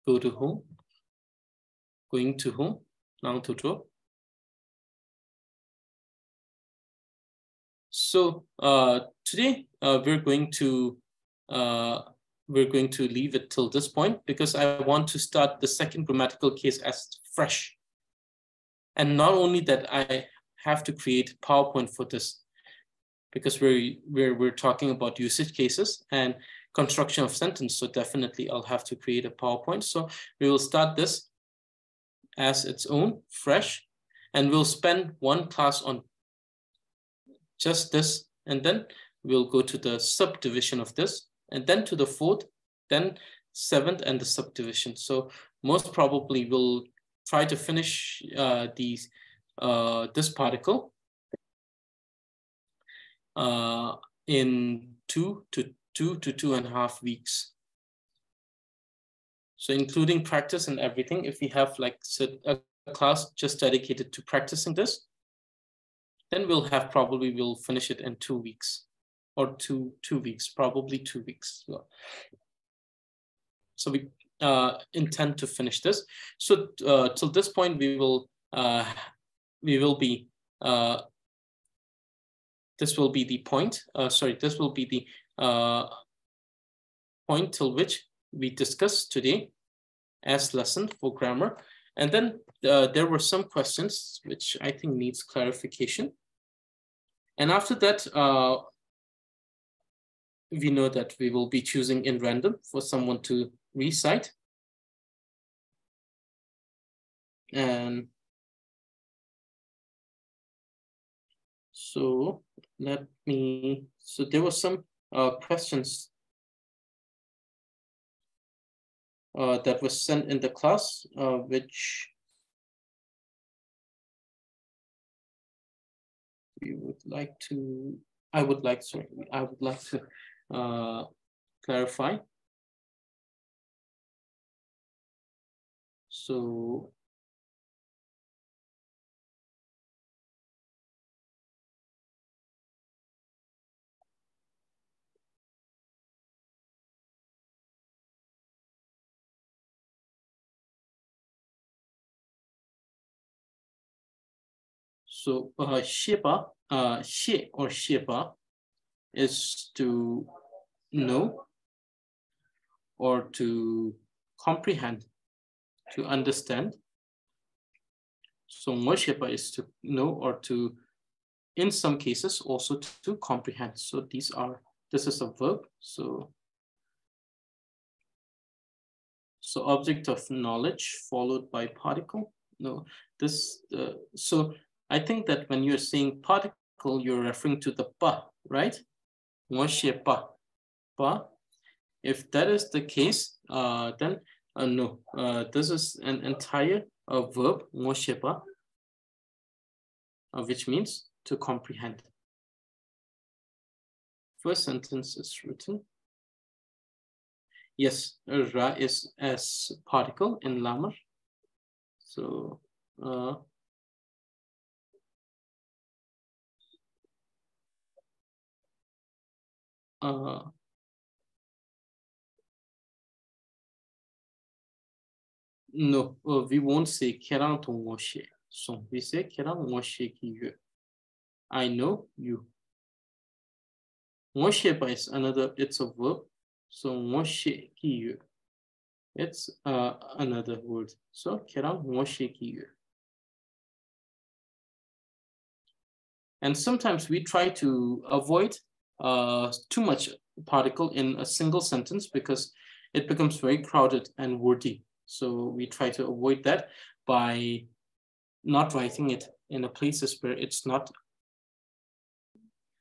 Go to whom? Going to whom? Nang to dro. So today we're going to leave it till this point because I want to start the second grammatical case as fresh. And not only that, I have to create PowerPoint for this because we're talking about usage cases and construction of sentence. So definitely I'll have to create a PowerPoint. So we will start this as its own, fresh, and we'll spend one class on just this, and then we'll go to the subdivision of this, and then to the fourth, then seventh, and the subdivision. So most probably we'll try to finish this particle in 2 to 2.5 weeks. So including practice and everything, if we have like a class just dedicated to practicing this, then we'll finish it in 2 weeks or two weeks, probably 2 weeks. So we intend to finish this. So till this point, this will be the point. This will be the point till which we discuss today as lesson for grammar. And then there were some questions which I think needs clarification. And after that, we know that we will be choosing in random for someone to recite. And so so there were some questions that was sent in the class, which I would like to clarify. So Shepa, she or Shepa is to know or to comprehend, to understand. So Shepa is to know or to, in some cases, also to comprehend. So this is a verb. So object of knowledge followed by particle. No, so I think that when you're saying particle, you're referring to the pa, right? Pa. If that is the case, then no. This is an entire verb, pa, which means to comprehend. First sentence is written. Yes, ra is as particle in lamar. So no, we won't say kerang tong ngoshe. So we say kerang ngoshe ki yu. I know you. Ngoshe is another, it's a verb. So ngoshe ki yu. It's another word. So kerang ngoshe ki yu. And sometimes we try to avoid too much particle in a single sentence because it becomes very crowded and wordy. So we try to avoid that by not writing it in the places where it's not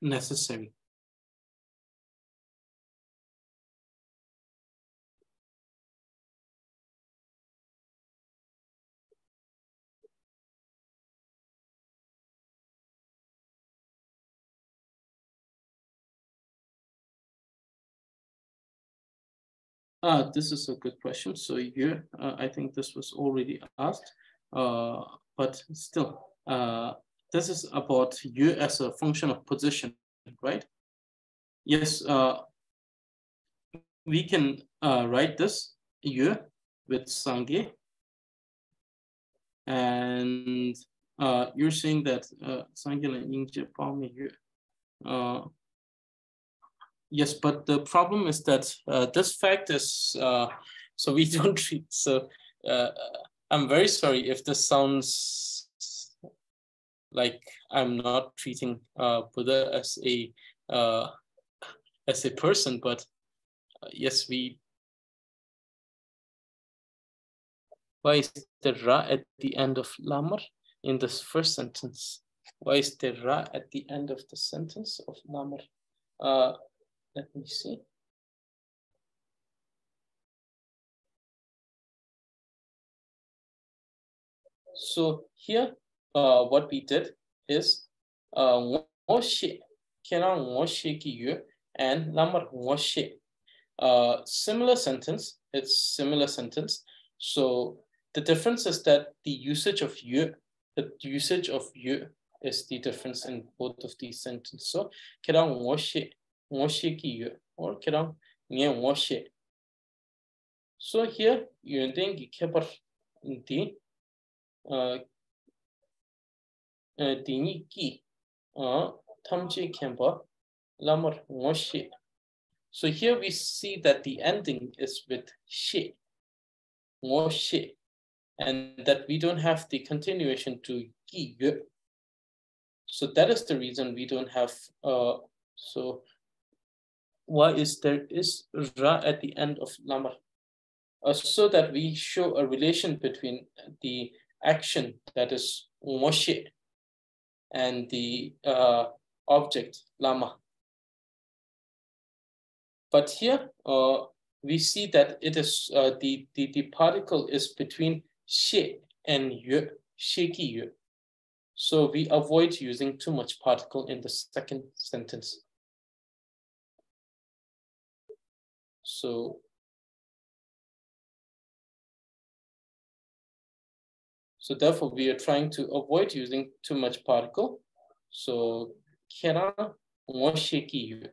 necessary. This is a good question. So here, I think this was already asked, but still, this is about you as a function of position, right? Yes, we can write this you with sangye, and you're saying that sangye la yingje palme you. Yes, but the problem is that this fact is, so we don't treat, so I'm very sorry if this sounds like I'm not treating Buddha as a person, but yes, why is the ra at the end of lamar in this first sentence? Why is the ra at the end of the sentence of lamar? Let me see. So here, what we did is ngoshe, kena ngoshe ki yu, and lamar ngoshe. Similar sentence, it's similar sentence. So the difference is that the usage of yu is the difference in both of these sentences. So kena ngoshe ki yu, or kena nye ngoshe. So here, you think kebar di dini ki tamche kemba lamar ngoshe. So here we see that the ending is with she, ngoshe. and that we don't have the continuation to yi yue. So that is the reason we don't have, so why is there is ra at the end of lama? So that we show a relation between the action, that is moshi, and the object lama. But here we see that it is the particle is between shi and yue, shiki yue. So we avoid using too much particle in the second sentence. So therefore we are trying to avoid using too much particle. So kera mo shiki yue.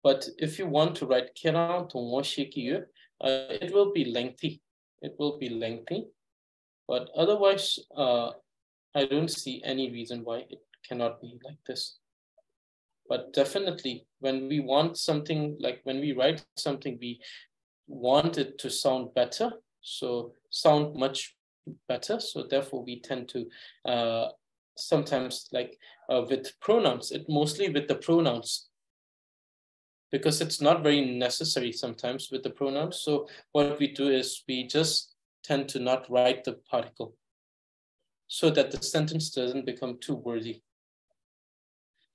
But if you want to write kera to mo shiki yue, it will be lengthy. It will be lengthy. But otherwise, I don't see any reason why it cannot be like this. But definitely, when we want something, like when we write something, we want it to sound better. So sound much better. So therefore, we tend to sometimes, like with pronouns, it mostly with the pronouns, because it's not very necessary sometimes with the pronouns. So what we do is we just tend to not write the particle, so that the sentence doesn't become too wordy.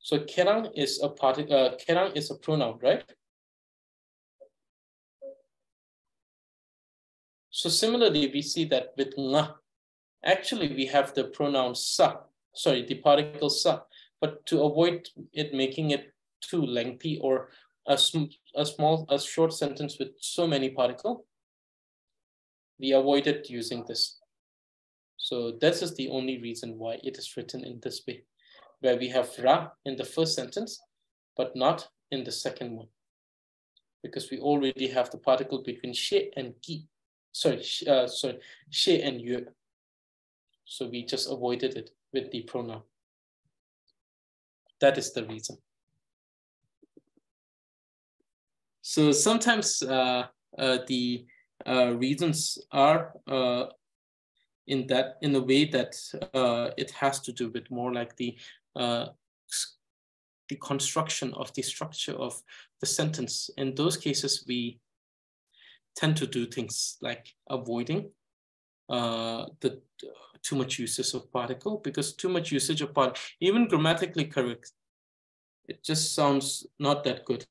So kerang is a kerang is a pronoun, right? So similarly, we see that with nga, actually we have the pronoun sa, sorry, the particle sa, but to avoid it making it too lengthy or a short sentence with so many particle, we avoided using this. So this is the only reason why it is written in this way, where we have ra in the first sentence, but not in the second one, because we already have the particle between she and ki. Sorry, she and yue. So we just avoided it with the pronoun. That is the reason. So sometimes the reasons are in a way that it has to do with more like the construction of the structure of the sentence. In those cases, we tend to do things like avoiding the too much usage of particle, because too much usage of particle, even grammatically correct, it just sounds not that good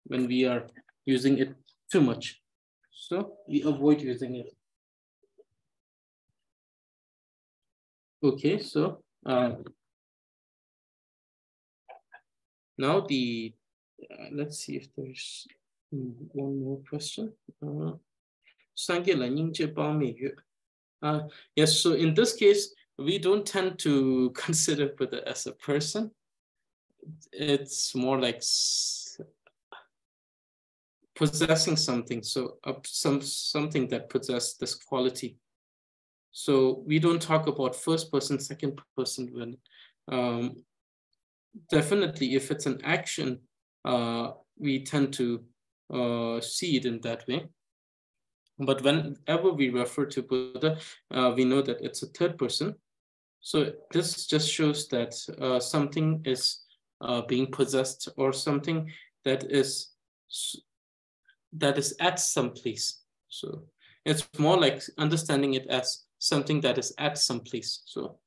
when we are using it too much. So we avoid using it. Okay, so now the let's see if there's one more question. Yes, so in this case, we don't tend to consider Buddha as a person. It's more like possessing something, so something that possesses this quality. So we don't talk about first person, second person when definitely if it's an action, we tend to see it in that way. But whenever we refer to Buddha, we know that it's a third person. So this just shows that something is being possessed, or something that is at some place. So it's more like understanding it as something that is at some place. So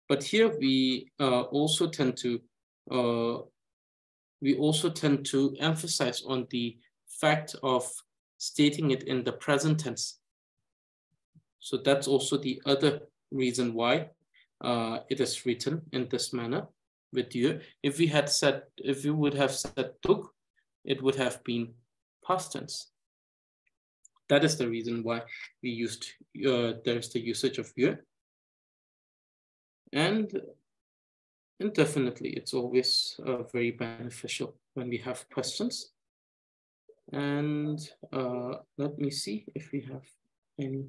but here we also tend to emphasize on the fact of stating it in the present tense. So that's also the other reason why it is written in this manner with you. If we would have said tuk, it would have been past tense. That is the reason why we used there's the usage of you. And definitely it's always very beneficial when we have questions. And let me see if we have any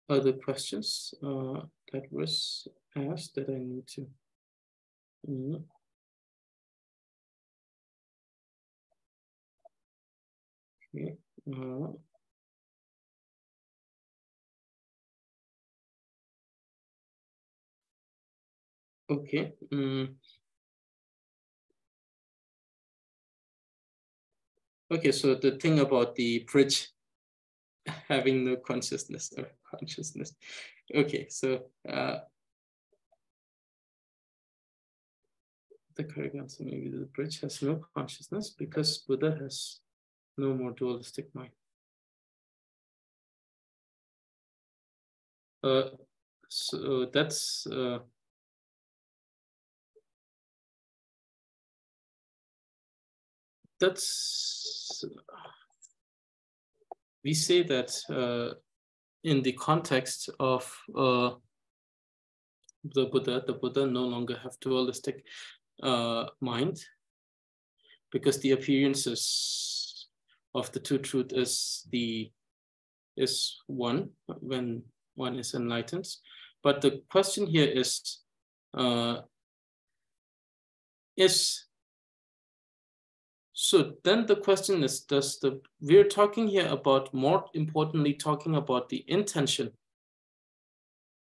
other questions that was asked that I need to. Okay. Okay. Okay, so the thing about the bridge having no consciousness or consciousness. Okay, so the correct answer maybe the bridge has no consciousness because Buddha has no more dualistic mind. So that's we say that in the context of the Buddha no longer have dualistic mind, because the appearances of the two truth is one when one is enlightened. But the question here is so then the question is, we're talking here about, more importantly, talking about the intention.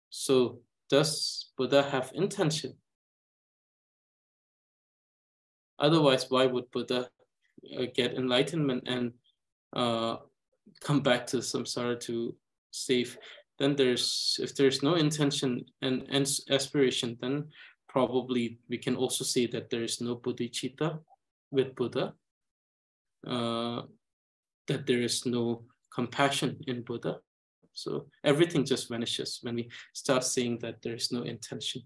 So does Buddha have intention? Otherwise, why would Buddha get enlightenment and come back to samsara to save? Then if there's no intention and aspiration, then probably we can also say that there is no bodhicitta with Buddha, that there is no compassion in Buddha. So everything just vanishes when we start saying that there is no intention.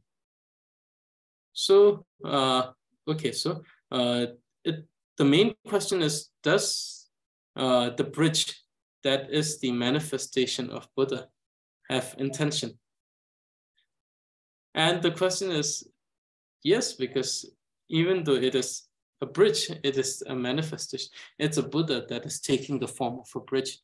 So, okay, so the main question is, does the bridge that is the manifestation of Buddha have intention? And the question is, yes, because even though it is a bridge, it is a manifestation. It's a Buddha that is taking the form of a bridge.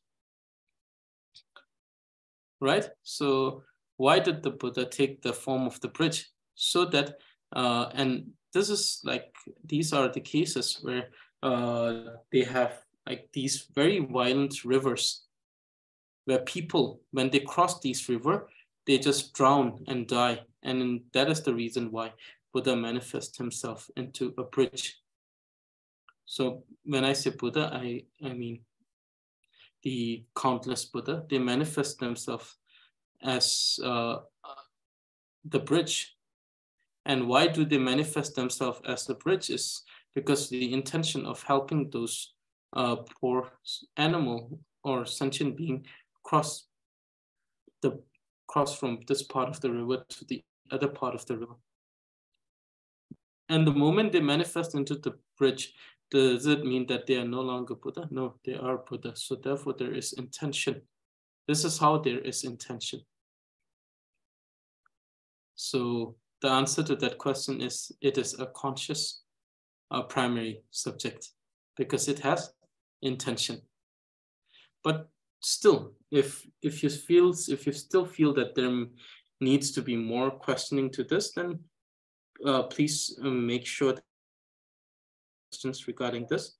Right? So why did the Buddha take the form of the bridge? So that, and this is like, these are the cases where they have like these very violent rivers where people, when they cross these rivers, they just drown and die. And that is the reason why Buddha manifests himself into a bridge. So when I say Buddha, I mean the countless Buddha. They manifest themselves as the bridge. And why do they manifest themselves as the bridge? Is because the intention of helping those poor animal or sentient being cross from this part of the river to the other part of the river. And the moment they manifest into the bridge, does it mean that they are no longer Buddha? No, they are Buddha. So therefore there is intention. This is how there is intention. So the answer to that question is, it is a conscious primary subject because it has intention. But still, if you still feel that there needs to be more questioning to this, then please make sure that questions regarding this.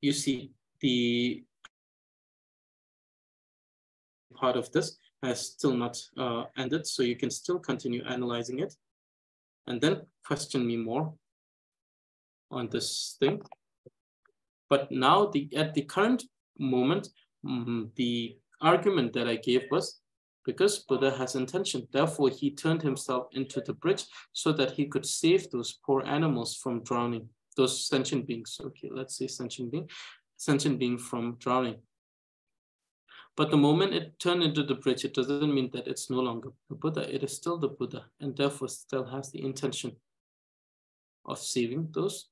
You see, the part of this has still not ended, so you can still continue analyzing it and then question me more on this thing. But now at the current moment, the argument that I gave was because Buddha has intention, therefore he turned himself into the bridge so that he could save those poor animals from drowning, those sentient beings. Okay, let's say sentient being from drowning. But the moment it turned into the bridge, it doesn't mean that it's no longer the Buddha. It is still the Buddha, and therefore still has the intention of saving those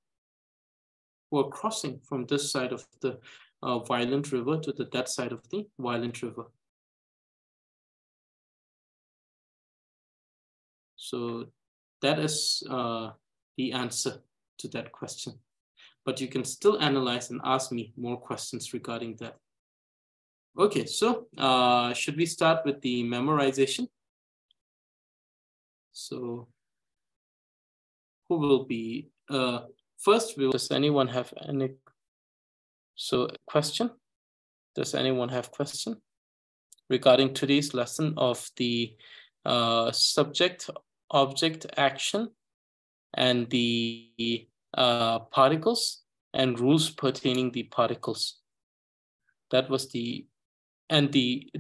who are crossing from this side of the violent river to that side of the violent river. So that is the answer to that question. But you can still analyze and ask me more questions regarding that. Okay, so should we start with the memorization? So who will be first? Does anyone have any question? Does anyone have question regarding today's lesson of the subject, object, action, and the particles and rules pertaining the particles? That was the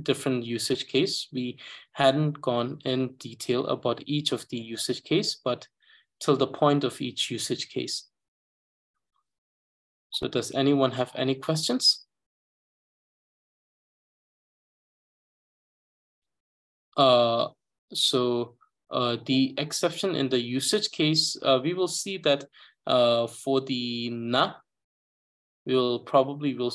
different usage case. We hadn't gone in detail about each of the usage case, but till the point of each usage case. So does anyone have any questions? The exception in the usage case, we will see that for the na, we'll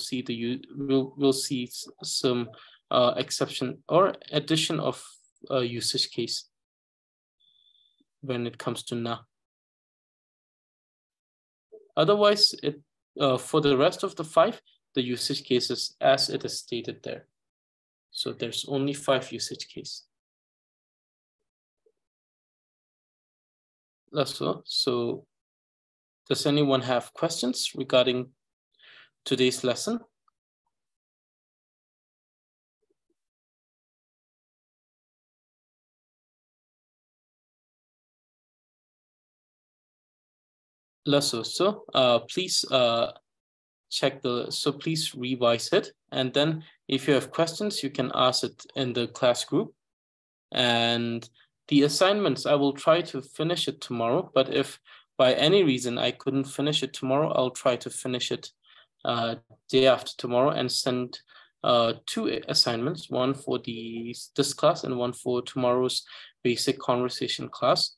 see some exception or addition of usage case when it comes to na. Otherwise, for the rest of the 5, the usage cases as it is stated there. So there's only 5 usage case. So does anyone have questions regarding today's lesson? Please check please revise it, and then if you have questions, you can ask it in the class group. And the assignments, I will try to finish it tomorrow, but if by any reason I couldn't finish it tomorrow, I'll try to finish it day after tomorrow and send 2 assignments, one for this class and one for tomorrow's basic conversation class,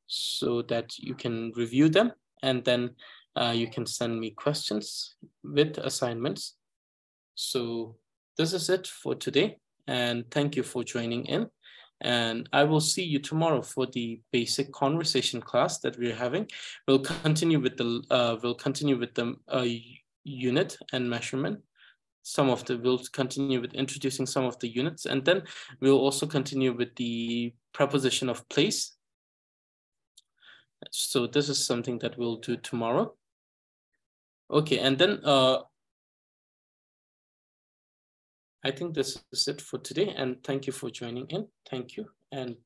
so that you can review them, and then you can send me questions with assignments. So this is it for today, and thank you for joining in. And I will see you tomorrow for the basic conversation class that we're having. We'll continue with the unit and measurement. We'll continue with introducing some of the units, and then we'll also continue with the preposition of place. So this is something that we'll do tomorrow. Okay, and then I think this is it for today, and thank you for joining in. Thank you, and